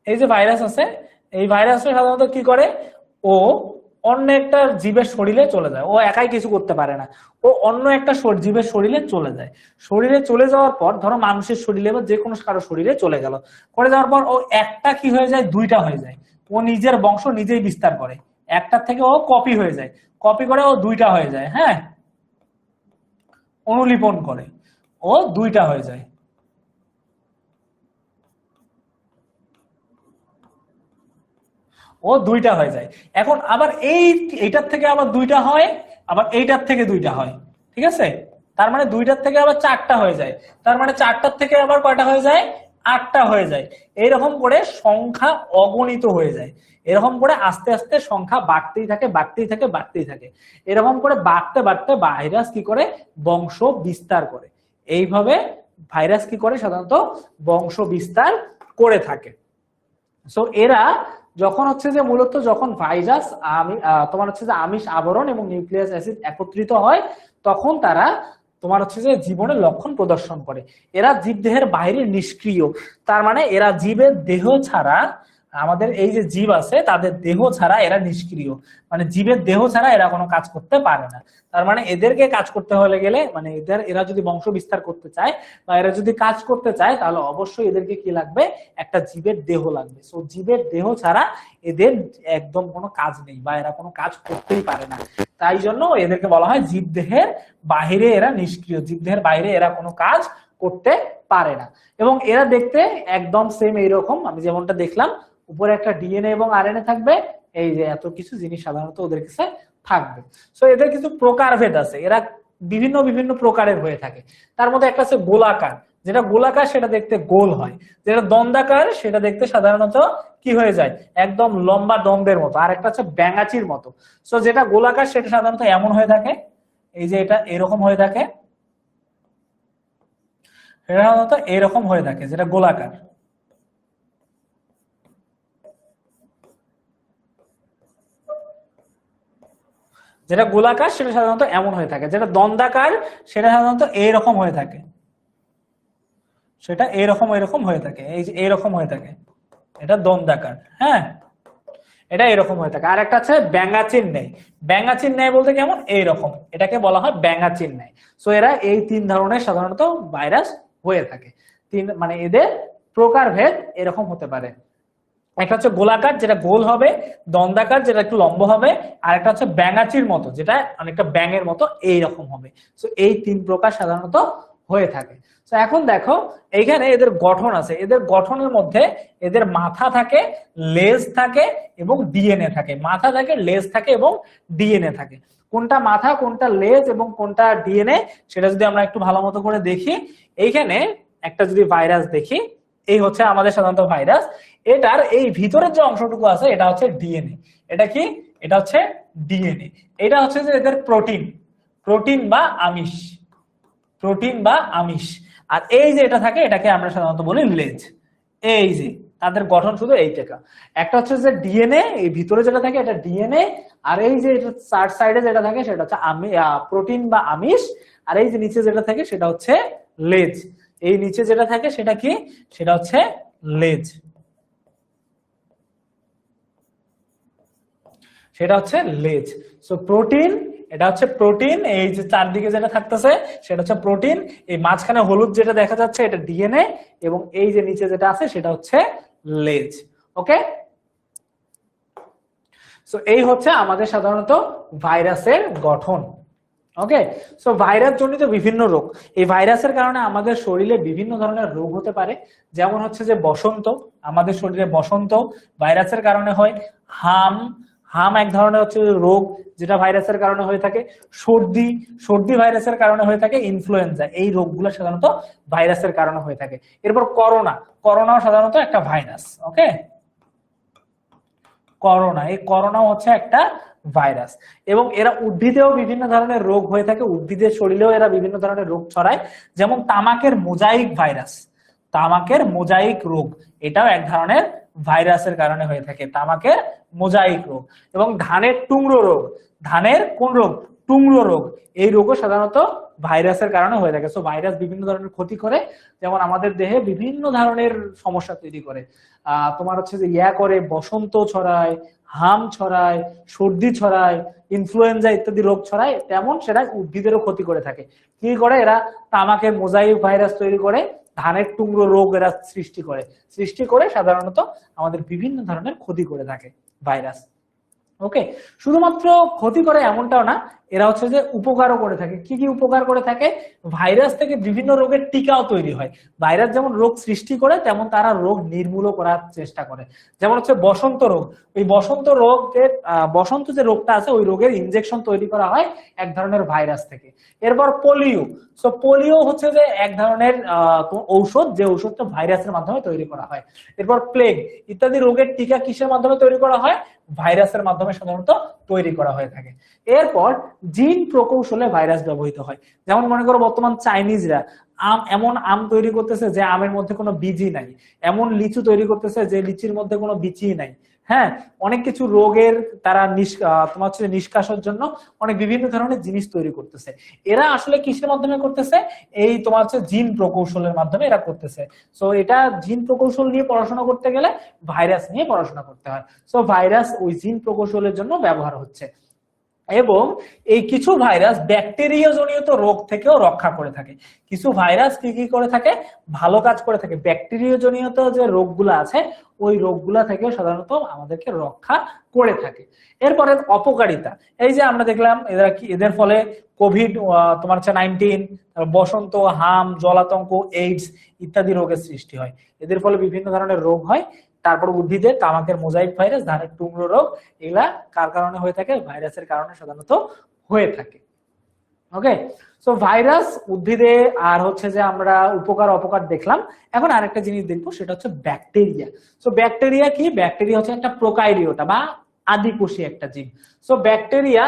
এই যে ভাইরাস আছে, এই ভাইরাসটা সাধারণত কি করে, ও অন্য একটা জীবের শরীরে চলে যায়। ও একাই কিছু করতে পারে না, ও অন্য একটা জীবের শরীরে চলে যায়। শরীরে চলে যাওয়ার পর ধরো মানুষের শরীরে বা যে কোনো কারো শরীরে চলে গেল, করে যাওয়ার পর ও একটা কি হয়ে যায়, দুইটা হয়ে যায়। ও নিজের বংশ নিজেই বিস্তার করে, একটার থেকে ও কপি হয়ে যায়, কপি করে ও দুইটা হয়ে যায়, হ্যাঁ অনুলিপন করে ও দুইটা হয়ে যায়। ও দুইটা হয়ে যায়। এখন আবার এইটার থেকে আবার দুইটা হয়, আবার এইটার থেকে দুইটা হয়, ঠিক আছে? তার মানে দুইটার থেকে আবার চারটা হয়ে যায়, তার মানে চারটার থেকে আবার কয়টা হয়ে যায়, আটটা হয়ে যায়। এইরকম করে সংখ্যা অগণিত হয়ে যায়। এরকম করে আস্তে আস্তে সংখ্যা বাড়তেই থাকে, বাড়তেই থাকে, বাড়তেই থাকে। এরকম করে বাড়তে বাড়তে ভাইরাস কি করে, বংশ বিস্তার করে। এইভাবে ভাইরাস কি করে, সাধারণত বংশ বিস্তার করে থাকে। সো এরা যখন হচ্ছে যে মূলত যখন ভাইরাস তোমার হচ্ছে যে আমিষ আবরণ এবং নিউক্লিয়াস অ্যাসিড একত্রিত হয়, তখন তারা তোমার হচ্ছে যে জীবনের লক্ষণ প্রদর্শন করে। এরা জীবদেহের বাইরে নিষ্ক্রিয়, তার মানে এরা জীবের দেহ ছাড়া, আমাদের এই যে জীব আছে তাদের দেহ ছাড়া এরা নিষ্ক্রিয়, মানে জীবের দেহ ছাড়া এরা কোনো কাজ করতে পারে না। তার মানে এদেরকে কাজ করতে হলে গেলে, মানে এরা যদি বংশ বিস্তার করতে চায় বা এরা যদি কাজ করতে চায়, তাহলে অবশ্যই এদেরকে কি লাগবে, একটা জীবের দেহ লাগবে। সো জীবের দেহ ছাড়া এদের একদম কোনো কাজ নেই বা এরা কোনো কাজ করতেই পারে না। তাই জন্য এদেরকে বলা হয় জীবদেহের বাহিরে এরা নিষ্ক্রিয়, জীবদেহের বাইরে এরা কোনো কাজ করতে পারে না। এবং এরা দেখতে একদম সেম এইরকম, আমি যেমনটা দেখলাম, উপরে একটা ডিএনএ এবং আরএনএ থাকবে, এই যে এত কিছু জিনিস সাধারণত ওদের কাছে থাকবে। সো এদের কিছু প্রকারভেদ আছে, এরা বিভিন্ন বিভিন্ন প্রকারের হয়ে থাকে। তার মধ্যে একটা আছে গোলাকার, যেটা গোলাকার সেটা দেখতে গোল হয়, যেটা দন্ডাকার সেটা দেখতে সাধারণত কি হয়ে যায়, একদম লম্বা দন্ডের মতো। আর একটা হচ্ছে ব্যাঙাচির মতো। সো যেটা গোলাকার সেটা সাধারণত এমন হয়ে থাকে, এই যে এটা এরকম হয়ে থাকে, এটা সাধারণত এরকম হয়ে থাকে যেটা গোলাকার। যেটা গোলাকার সেটা সাধারণত এমন হয়ে থাকে, যেটা দন্ডাকার সেটা সাধারণত এইরকম হয়ে থাকে, সেটা এরকম এরকম হয়ে থাকে, এই যে এরকম হয়ে থাকে, এটা দন্ডাকার, হ্যাঁ এটা এরকম হয়ে থাকে। আর একটা আছে ব্যাঙাচির ন্যায়। ব্যাঙাচির ন্যায় বলতে কেমন, এইরকম, এটাকে বলা হয় ব্যাঙাচির ন্যায়। সো এরা এই তিন ধরনের সাধারণত ভাইরাস হয়ে থাকে। মানে এদের প্রকারভেদ এরকম হতে পারে। একটা হচ্ছে গোলাকার যেটা গোল হবে, দন্ডাকার যেটা একটু লম্বা হবে, আর একটা হচ্ছে ব্যাঙাচির মতো যেটা অনেকটা ব্যাঙের মতো এইরকম হবে। সো এই তিন প্রকার সাধারণত হয়ে থাকে। তো এখন দেখো এইখানে এদের গঠন আছে, এদের গঠনের মধ্যে এদের মাথা থাকে, লেজ থাকে এবং ডিএনএ থাকে। মাথা থাকে, লেজ থাকে এবং ডিএনএ থাকে। কোনটা মাথা, কোনটা লেজ এবং কোনটা ডিএনএ সেটা যদি আমরা একটু ভালো মতো করে দেখি, এইখানে একটা যদি ভাইরাস দেখি, এই হচ্ছে আমাদের সাধারণত ভাইরাস, এটার এই ভিতরের যে অংশটুকু আছে এটা হচ্ছে ডিএনএ। এটা কি, এটা হচ্ছে ডিএনএ। এটা হচ্ছে যে এদের প্রোটিন, প্রোটিন বা আমিষ, প্রোটিন বা আমিষ। আর এই যে এটা থাকে এটাকে আমরা সাধারণত বলি লেজ। এই যে তাদের গঠন শুধু এইটা। একটা হচ্ছে যে ডিএনএ, এই ভিতরে যেটা থাকে এটা ডিএনএ, আর এই যে চার সাইডে যেটা থাকে সেটা হচ্ছে প্রোটিন বা আমিষ, আর এই যে নিচে যেটা থাকে সেটা হচ্ছে লেজ। এই নিচে যেটা থাকে সেটা কি, সেটা হচ্ছে লেজ, সেটা হচ্ছে লেজ। সো প্রোটিন, এটা হচ্ছে প্রোটিন, এই যে চারদিকে যেটা থাকতেছে সেটা হচ্ছে প্রোটিন, এই মাঝখানে হলুদ যেটা দেখা যাচ্ছে এটা ডিএনএ, এবং এই যে নিচে যেটা আছে সেটা হচ্ছে লেজ। ওকে, সো এই হচ্ছে আমাদের সাধারণত ভাইরাসের গঠন। ওকে, সো ভাইরাস জনিত বিভিন্ন রোগ, এই ভাইরাসের কারণে আমাদের শরীরে বিভিন্ন ধরনের রোগ হতে পারে। যেমন হচ্ছে যে বসন্ত, আমাদের শরীরে বসন্ত ভাইরাসের কারণে হয়। হাম, হাম এক ধরনের হচ্ছে রোগ যেটা ভাইরাসের কারণে হয়ে থাকে। সর্দি, সর্দি ভাইরাসের কারণে হয়ে থাকে। ইনফ্লুয়েঞ্জা, এই রোগগুলো সাধারণত ভাইরাসের কারণে হয়ে থাকে। এরপর করোনা, করোনাও সাধারণত একটা ভাইরাস। ওকে, করোনা, এই করোনাও হচ্ছে একটা ভাইরাস। এবং এরা উদ্ভিদেও বিভিন্ন ধরনের রোগ হয়ে থাকে, উদ্ভিদের শরীরেও এরা বিভিন্ন ধরনের রোগ ছড়ায়। যেমন তামাকের মোজাইক ভাইরাস, তামাকের মোজাইক রোগ, এটাও এক ধরনের ভাইরাসের কারণে হয়ে থাকে, তামাকের মোজাইক রোগ। এবং ধানের টুংরো রোগ, ধানের কোন রোগ, টুংরো রোগ, এই রোগও সাধারণত ভাইরাসের কারণে হয়ে থাকে। সো ভাইরাস বিভিন্ন ধরনের ক্ষতি করে, যেমন আমাদের দেহে বিভিন্ন ধরনের সমস্যা তৈরি করে। তোমার হচ্ছে যে করে, বসন্ত ছড়ায়, হাম ছড়ায়, সর্দি ছড়ায়, ইনফ্লুয়েঞ্জা ইত্যাদি রোগ ছড়ায়, তেমন সেটা উদ্ভিদেরও ক্ষতি করে থাকে। কি করে এরা, তামাকের মোজাইক ভাইরাস তৈরি করে, ধানের টুকরো রোগ এরা সৃষ্টি করে সাধারণত আমাদের বিভিন্ন ধরনের ক্ষতি করে থাকে ভাইরাস। ওকে, শুধুমাত্র ক্ষতি করে এমনটাও না, এরা হচ্ছে যে উপকারও করে থাকে। কি কি উপকার করে থাকে, ভাইরাস থেকে বিভিন্ন রোগের টিকাও তৈরি হয়। ভাইরাস যেমন রোগ সৃষ্টি করে তেমন তারা রোগ নির্মূল করার চেষ্টা করে। যেমন হচ্ছে বসন্ত রোগ, ওই বসন্ত রোগের বসন্ত যে রোগটা আছে ওই রোগের ইনজেকশন তৈরি করা হয় এক ধরনের ভাইরাস থেকে। এরপর পোলিও, সো পোলিও হচ্ছে যে এক ধরনের ঔষধ, যে ঔষধটা ভাইরাসের মাধ্যমে তৈরি করা হয়। এরপর প্লেগ ইত্যাদি রোগের টিকা কিসের মাধ্যমে তৈরি করা হয়, ভাইরাসের মাধ্যমে সাধারণত তৈরি করা হয়ে থাকে। এরপর জিন প্রকৌশলে ভাইরাস ব্যবহৃত হয়। যেমন মনে করো বর্তমান চাইনিজরা এমন আম তৈরি করতেছে যে আমের মধ্যে কোনো বীজই নাই, এমন লিচু তৈরি করতেছে যে লিচির মধ্যে কোনো বীজই নাই। হ্যাঁ, অনেক কিছু রোগের তারা তোমার হচ্ছে নিষ্কাশনের জন্য অনেক বিভিন্ন ধরনের জিনিস তৈরি করতেছে। এরা আসলে কিসের মাধ্যমে করতেছে, এই তোমার হচ্ছে জিন প্রকৌশলের মাধ্যমে এরা করতেছে। সো এটা জিন প্রকৌশল নিয়ে পড়াশোনা করতে গেলে ভাইরাস নিয়ে পড়াশোনা করতে হয়। সো ভাইরাস ওই জিন প্রকৌশলের জন্য ব্যবহার হচ্ছে। এবং এই কিছু ভাইরাস ব্যাকটেরিয়া জনিত রোগ থেকেও রক্ষা করে থাকে। কিছু ভাইরাস কি কি করে থাকে, ভালো কাজ করে থাকে, ব্যাকটেরিয়া জনিত যে রোগগুলো আছে ওই রোগগুলা থেকেও সাধারণত আমাদেরকে রক্ষা করে থাকে। এরপরে অপকারিতা, এই যে আমরা দেখলাম এরা কি, এদের ফলে কোভিড, তোমার হচ্ছে 19, বসন্ত, হাম, জলাতঙ্ক, এইডস ইত্যাদি রোগের সৃষ্টি হয়। এদের ফলে বিভিন্ন ধরনের রোগ হয়। তারপর উদ্ভিদে তামাকের মোজাইক ভাইরাস, ধানের টুকরো রোগ, এগুলা কার কারণে হয়ে থাকে, ভাইরাসের কারণে সাধারণত হয়ে থাকে। ওকে, সো ভাইরাস উদ্ভিদে, আর হচ্ছে যে আমরা উপকার অপকার দেখলাম। এখন আরেকটা জিনিস দেখবো, সেটা হচ্ছে ব্যাকটেরিয়া। সো ব্যাকটেরিয়া কি, ব্যাকটেরিয়া হচ্ছে একটা প্রোকারিওটা বা আদিকোষী একটা জীব। সো ব্যাকটেরিয়া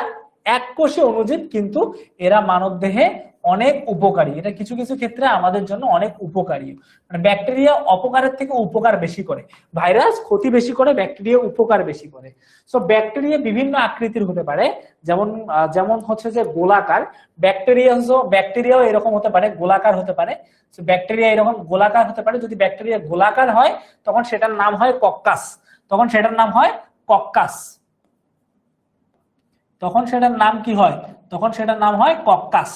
এককোষী অণুজীব, কিন্তু এরা মানব দেহে অনেক উপকারী। এটা কিছু কিছু ক্ষেত্রে আমাদের জন্য অনেক উপকারী। মানে ব্যাকটেরিয়া অপকারের থেকে উপকার বেশি করে, ভাইরাস ক্ষতি বেশি করে, ব্যাকটেরিয়া উপকার বেশি করে। সো ব্যাকটেরিয়া বিভিন্ন আকৃতির হতে পারে, যেমন যেমন হচ্ছে যে গোলাকার, ব্যাকটেরিয়াও এরকম হতে পারে, গোলাকার হতে পারে। ব্যাকটেরিয়া এরকম গোলাকার হতে পারে। যদি ব্যাকটেরিয়া গোলাকার হয় তখন সেটার নাম হয় কক্কাস, তখন সেটার নাম হয় কক্কাস, তখন সেটার নাম কি হয়, তখন সেটার নাম হয় কক্কাস।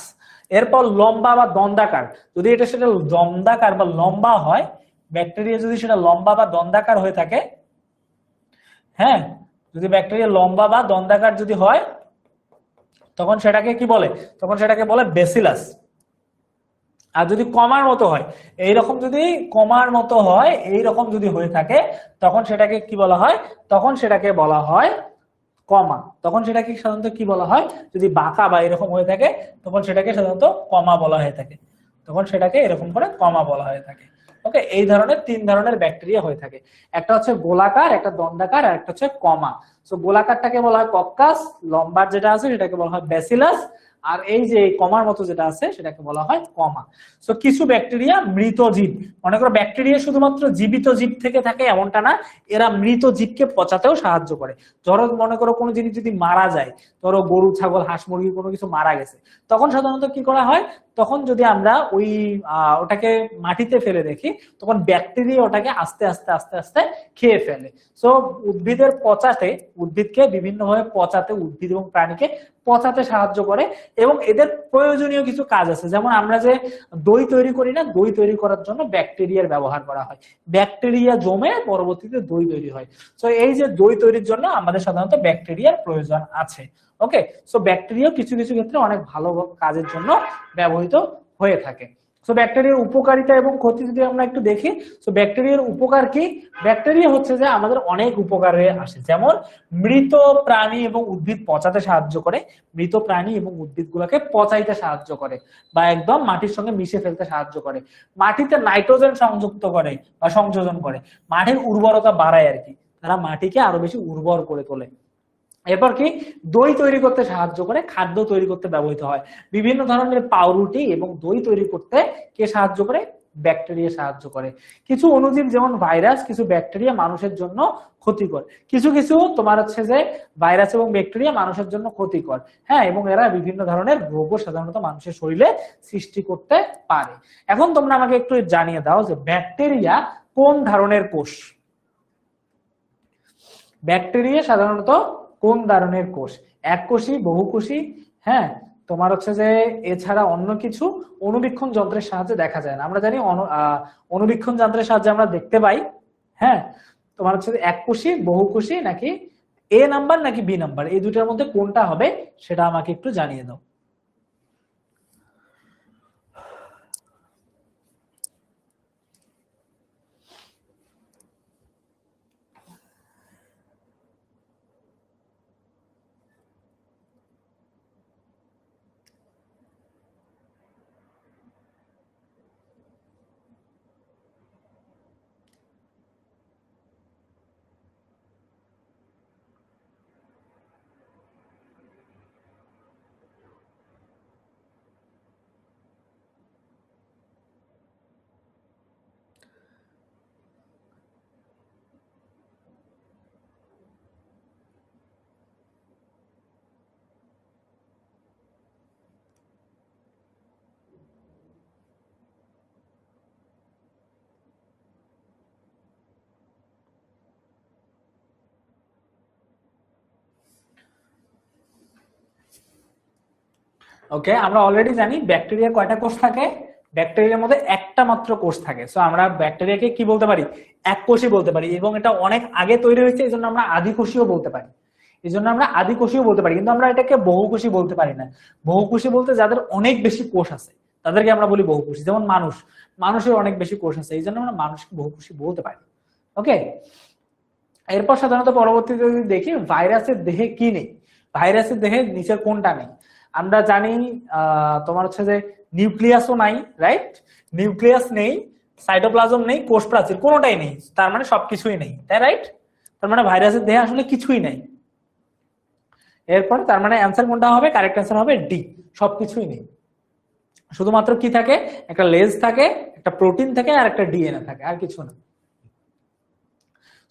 এরপর লম্বা বা দন্ডাকার, যদি এটা সেটা দন্ডাকার বা লম্বা হয়, ব্যাকটেরিয়া যদি সেটা লম্বা বা দন্ডাকার হয়ে থাকে, হ্যাঁ, যদি ব্যাকটেরিয়া লম্বা বা দন্ডাকার যদি হয় তখন সেটাকে কি বলে, তখন সেটাকে বলে ব্যাসিলাস। আর যদি কমার মতো হয়, এইরকম যদি কমার মতো হয়, এইরকম যদি হয়ে থাকে তখন সেটাকে কি বলা হয়, তখন সেটাকে বলা হয় কমা। তখন সেটাকে সাধারণত কি বলা হয়, যদি বাঁকা বা এরকম হয়ে থাকে তখন সেটাকে সাধারণত কমা বলা হয়ে থাকে, তখন সেটাকে এরকম করে কমা বলা হয়ে থাকে। ওকে, এই ধরনের তিন ধরনের ব্যাকটেরিয়া হয়ে থাকে। একটা হচ্ছে গোলাকার, একটা দন্ডাকার, আর একটা হচ্ছে কমা। সো গোলাকারটাকে বলা হয় কক্কাস, লম্বার যেটা আছে সেটাকে বলা হয় ব্যাসিলাস, আর এই যে কমার মতো যেটা আছে সেটাকে বলা হয় কমা। সো কিছু ব্যাকটেরিয়া মৃত জীব, মনে করো ব্যাকটেরিয়া শুধুমাত্র জীবিত জীব থেকে থাকে এমনটা না, এরা মৃত জীবকে পচাতেও সাহায্য করে। ধরো মনে করো কোনো জিনিস যদি মারা যায়, ধরো গরু ছাগল হাঁস মুরগি কোনো কিছু মারা গেছে, তখন সাধারণত কি করা হয়, তখন যদি আমরা ওই ওটাকে মাটিতে ফেলে দেখি, তখন ব্যাকটেরিয়া ওটাকে আস্তে আস্তে আস্তে আস্তে খেয়ে ফেলে। সো উদ্ভিদের পচাতে, উদ্ভিদকে বিভিন্নভাবে পচাতে, উদ্ভিদ এবং প্রাণীকে পচাতে সাহায্য করে। এবং এদের প্রয়োজনীয় কিছু কাজ আছে, যেমন আমরা যে দই তৈরি করি না, দই তৈরি করার জন্য ব্যাকটেরিয়ার ব্যবহার করা হয়, ব্যাকটেরিয়া জমে পরবর্তীতে দই তৈরি হয়। তো এই যে দই তৈরির জন্য আমাদের সাধারণত ব্যাকটেরিয়ার প্রয়োজন আছে। ওকে, সো ব্যাকটেরিয়া কিছু কিছু ক্ষেত্রে অনেক ভালো কাজের জন্য ব্যবহৃত হয়ে থাকে। সো ব্যাকটেরিয়ার উপকারিতা এবং ক্ষতি যদি আমরা একটু দেখি, সো ব্যাকটেরিয়ার উপকার কি, ব্যাকটেরিয়া হচ্ছে যে আমাদের অনেক উপকারে আসে, যেমন মৃত প্রাণী এবং উদ্ভিদ পচাতে সাহায্য করে, মৃত প্রাণী এবং উদ্ভিদ গুলাকে পচাইতে সাহায্য করে, বা একদম মাটির সঙ্গে মিশে ফেলতে সাহায্য করে, মাটিতে নাইট্রোজেন সংযুক্ত করে বা সংযোজন করে, মাটির উর্বরতা বাড়ায় আর কি, তারা মাটিকে আরো বেশি উর্বর করে তোলে। এরপর কি, দই তৈরি করতে সাহায্য করে, খাদ্য তৈরি করতে ব্যবহৃত হয়, বিভিন্ন ধরনের পাউরুটি এবং দই তৈরি করতে কে সাহায্য করে, ব্যাকটেরিয়া সাহায্য করে। কিছু অণুজীব যেমন ভাইরাস, কিছু ব্যাকটেরিয়া মানুষের জন্য ক্ষতিকর, কিছু কিছু তোমার হচ্ছে যে ভাইরাস এবং ব্যাকটেরিয়া মানুষের জন্য ক্ষতিকর, হ্যাঁ, এবং এরা বিভিন্ন ধরনের রোগও সাধারণত মানুষের শরীরে সৃষ্টি করতে পারে। এখন তোমরা আমাকে একটু জানিয়ে দাও যে ব্যাকটেরিয়া কোন ধরনের কোষ, ব্যাকটেরিয়া সাধারণত কোন ধরনের কোষ, এককোষী, বহুকোষী, হ্যাঁ, তোমার হচ্ছে যে এছাড়া অন্য কিছু অণুবীক্ষণ যন্ত্রের সাহায্যে দেখা যায় না। আমরা জানি অণুবীক্ষণ যন্ত্রের সাহায্যে আমরা দেখতে পাই, হ্যাঁ, তোমার হচ্ছে এককোষী, বহুকোষী, নাকি এ নাম্বার নাকি বি নাম্বার, এই দুটার মধ্যে কোনটা হবে সেটা আমাকে একটু জানিয়ে দাও। ওকে, আমরা অলরেডি জানি ব্যাকটেরিয়া কয়টা কোষ থাকে, ব্যাকটেরিয়ার মধ্যে একটা মাত্র কোষ থাকে। সো আমরা ব্যাকটেরিয়াকে কি বলতে পারি, এককোষী বলতে পারি, এবং এটা অনেক আগে তৈরি হয়েছে, এই জন্য আমরা আদিকোষীয় বলতে পারি, এই জন্য আমরা আদিকোষীয় বলতে পারি, কিন্তু আমরা এটাকে বহুকোষী বলতে পারি না। বহুকোষী বলতে যাদের অনেক বেশি কোষ আছে তাদেরকে আমরা বলি বহুকোষী, যেমন মানুষ, মানুষের অনেক বেশি কোষ আছে, এই জন্য আমরা মানুষকে বহুকোষী বলতে পারি। ওকে, এরপর সাধারণত পরবর্তীতে যদি দেখি ভাইরাসের দেহে কি নেই, ভাইরাসের দেহে নিচের কোনটা নেই, আমরা জানি তোমার হচ্ছে যে নিউক্লিয়াসও নাই, রাইট, নিউক্লিয়াস নেই, সাইটোপ্লাজম নেই, কোষ প্রাচীর কোনোটাই নেই, তার মানে সবকিছুই নেই, তাই রাইট, তার মানে ভাইরাসের দেহে আসলে কিছুই নেই। এরপরে তার মানে অ্যান্সার কোনটা হবে, কারেক্ট অ্যান্সার হবে ডি, সবকিছুই নেই, শুধুমাত্র কি থাকে, একটা লেজ থাকে, একটা প্রোটিন থাকে, আর একটা ডিএনএ থাকে, আর কিছু না।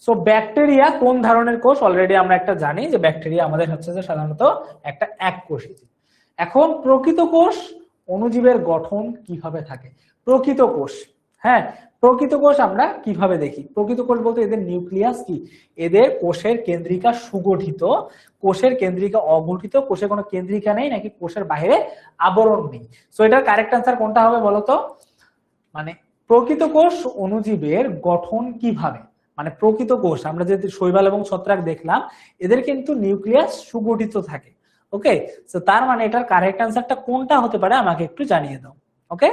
সো ব্যাকটেরিয়া কোন ধরনের কোষ, অলরেডি আমরা একটা জানি যে ব্যাকটেরিয়া আমাদের হচ্ছে যে সাধারণত একটা এককোষী জীব। এখন প্রকৃত কোষ, অণুজীবের গঠন কিভাবে থাকে, প্রকৃত কোষ, হ্যাঁ, প্রকৃত কোষ আমরা কিভাবে দেখি, প্রকৃত কোষ বলতে এদের নিউক্লিয়াস কি, এদের কোষের কেন্দ্রিকা সুগঠিত, কোষের কেন্দ্রিকা অগঠিত, কোষে কোনো কেন্দ্রিকা নেই, নাকি কোষের বাইরে আবরণ নেই। সো এটার কারেক্ট আনসার কোনটা হবে বলতো, মানে প্রকৃত কোষ অণুজীবের গঠন কিভাবে, মানে প্রকৃত কোষ আমরা যে শৈবাল এবং ছত্রাক দেখলাম, এদের কিন্তু নিউক্লিয়াস সুগঠিত থাকে। ওকে, তো তার মানে এটার কারেক্ট আনসারটা কোনটা হতে পারে আমাকে একটু জানিয়ে দাও। ওকে,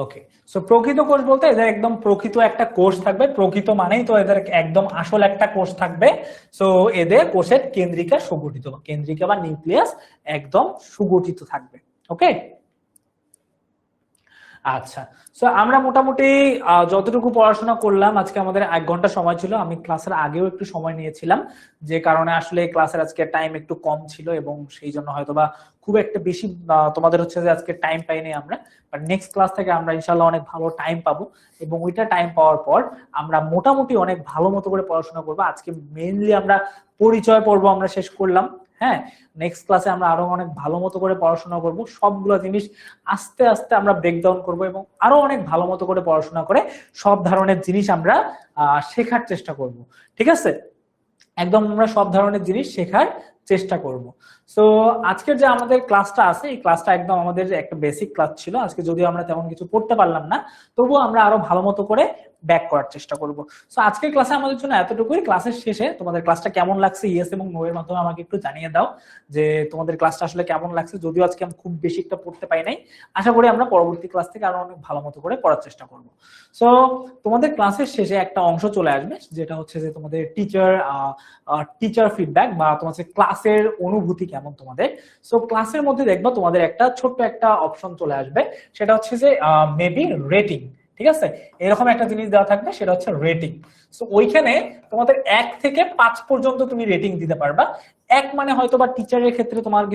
ওকে, সো প্রকৃত কোষ বলতে এদের একদম প্রকৃত একটা কোষ থাকবে, প্রকৃত মানেই তো এদের একদম আসল একটা কোষ থাকবে। সো এদের কোষের কেন্দ্রিকা সুগঠিত, কেন্দ্রিকা বা নিউক্লিয়াস একদম সুগঠিত থাকবে। ওকে, আচ্ছা, সো আমরা মোটামুটি যতটুকু পড়াশোনা করলাম, আজকে আমাদের 1 ঘন্টা সময় ছিল। আমি ক্লাসের আগেও একটু সময় নিয়েছিলাম, যে কারণে আসলে ক্লাসের আজকে টাইম একটু কম ছিল এবং সেই জন্য হয়তোবা খুব একটা বেশি তোমাদের হচ্ছে যে আজকে টাইম পাইনি আমরা। বাট নেক্সট ক্লাস থেকে আমরা ইনশাল্লাহ অনেক ভালো টাইম পাবো, এবং ওইটা টাইম পাওয়ার পর আমরা মোটামুটি অনেক ভালো মতো করে পড়াশোনা করবো। আজকে মেইনলি আমরা পরিচয় পর্ব আমরা শেষ করলাম। হ্যাঁ, নেক্সট ক্লাসে আমরা আরো অনেক ভালো মতো করে পড়াশোনা করব, সবগুলো জিনিস আস্তে আস্তে আমরা ব্রেকডাউন করব এবং আরো অনেক ভালো মতো করে পড়াশোনা করে সব ধরনের জিনিস আমরা শেখার চেষ্টা করব। ঠিক আছে, একদম আমরা সব ধরনের জিনিস শেখার চেষ্টা করব। সো আজকের যে আমাদের ক্লাসটা আছে, এই ক্লাসটা একদম আমাদের একটা বেসিক ক্লাস ছিল আজকে, যদিও আমরা তেমন কিছু পড়তে পারলাম না, তবুও আমরা আরো ভালো মতো করে ব্যাক করার চেষ্টা করব। সো আজকের ক্লাসে আমাদের জন্য এতটুকুই। ক্লাসের শেষে তোমাদের ক্লাসটা কেমন লাগছে ইয়েস এবং নো এর মাধ্যমে আমাকে একটু জানিয়ে দাও যে তোমাদের ক্লাসটা আসলে কেমন লাগছে। যদিও আজকে আমি খুব বেশি একটা পড়তে পাই নাই, আশা করি আমরা পরবর্তী ক্লাস থেকে আরো অনেক ভালো মতো করে পড়ার চেষ্টা করব। সো তোমাদের ক্লাসের শেষে একটা অংশ চলে আসবে, যেটা হচ্ছে যে তোমাদের টিচার ফিডব্যাক বা তোমাদের ক্লাসের অনুভূতি কেমন তোমাদের। সো ক্লাসের মধ্যে দেখবা তোমাদের একটা ছোট্ট একটা অপশন চলে আসবে, সেটা হচ্ছে যে মেবি রেটিং। ঠিক আছে, এরকম একটা জিনিস দেওয়া থাকবে, সেটা হচ্ছে রেটিং। সো ওইখানে তোমাদের 1 থেকে 5 পর্যন্ত তুমি রেটিং দিতে পারবা। 1 মানে হয়তো বা টিচারের ক্ষেত্রে তোমার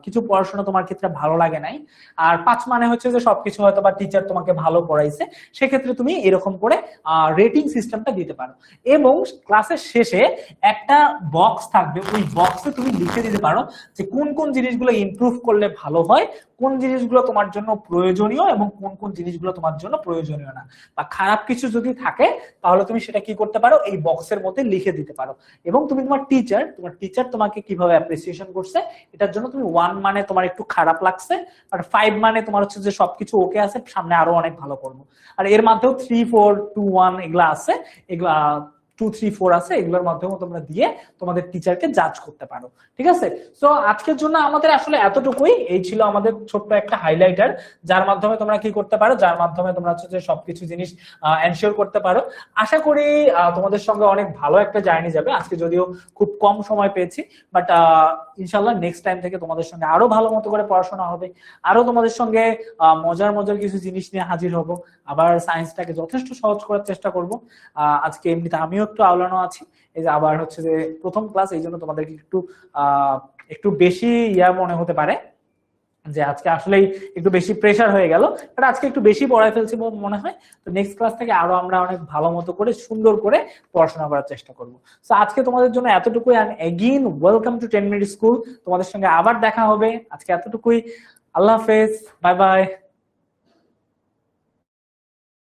কিছু পড়াশোনা তোমার ক্ষেত্রে ভালো লাগে নাই, আর 5 মানে হচ্ছে যে সবকিছু হয়তো বা টিচার তোমাকে ভালো পড়াইছে। সেক্ষেত্রে তুমি এরকম করে রেটিং সিস্টেমটা দিতে পারো, এবং ক্লাসের শেষে একটা বক্স থাকবে, ওই বক্সে তুমি লিখে দিতে পারো যে কোন কোন জিনিসগুলো ইমপ্রুভ করলে ভালো হয়, কোন জিনিসগুলো তোমার জন্য প্রয়োজনীয় এবং কোন কোন জিনিসগুলো তোমার জন্য প্রয়োজনীয় না, বা খারাপ কিছু যদি থাকে তাহলে তুমি সেটা কি করতে পারো, এই বক্সের মধ্যে লিখে দিতে পারো। এবং তুমি তোমার টিচার তোমাকে কিভাবে অ্যাপ্রিসিয়েশন করছে, এটার জন্য তুমি 1 মানে তোমার একটু খারাপ লাগছে, আর 5 মানে তোমার হচ্ছে যে সবকিছু ওকে আছে, সামনে আরো অনেক ভালো করবো। আর এর মধ্যেও 3, 4, 2, 1 এগুলা আছে, এগুলা 2, 3, 4 আছে, এগুলোর মাধ্যমে তোমরা দিয়ে তোমাদের টিচারকে জাজ করতে পারো। ঠিক আছে, সো আজকের জন্য আমাদের আসলে এতটুকুই। এই ছিল আমাদের ছোট্ট একটা হাইলাইটার, যার মাধ্যমে তোমরা কি করতে পারো, যার মাধ্যমে তোমরা হচ্ছে যে সবকিছু জিনিস এনশিওর করতে পারো। আশা করি তোমাদের সঙ্গে অনেক ভালো একটা জার্নি যাবে। আজকে যদিও খুব কম সময় পেয়েছি, বাট ইনশাল্লাহ নেক্সট টাইম থেকে তোমাদের সঙ্গে আরো ভালো মতো করে পড়াশোনা হবে, আরো তোমাদের সঙ্গে মজার মজার কিছু জিনিস নিয়ে হাজির হব, আবার সায়েন্সটাকে যথেষ্ট সহজ করার চেষ্টা করব। আজকে এমনিতে আমিও একটু আওলানো আছি, এই যে আবার হচ্ছে যে প্রথম ক্লাস, এই জন্য তোমাদেরকে একটু বেশি মনে হতে পারে যে আজকে আসলেই একটু বেশি প্রেসার হয়ে গেল, বাট আজকে একটু বেশি পড়ায় ফেলছি মনে হয়। তো নেক্সট ক্লাস থেকে আরো আমরা অনেক ভালো মতো করে সুন্দর করে পড়াশোনা করার চেষ্টা করবো। তো আজকে তোমাদের জন্য এতটুকুই, and again welcome to 10 minute school. তোমাদের সঙ্গে আবার দেখা হবে, আজকে এতটুকুই। আল্লাহ হাফেজ, বাই বাই।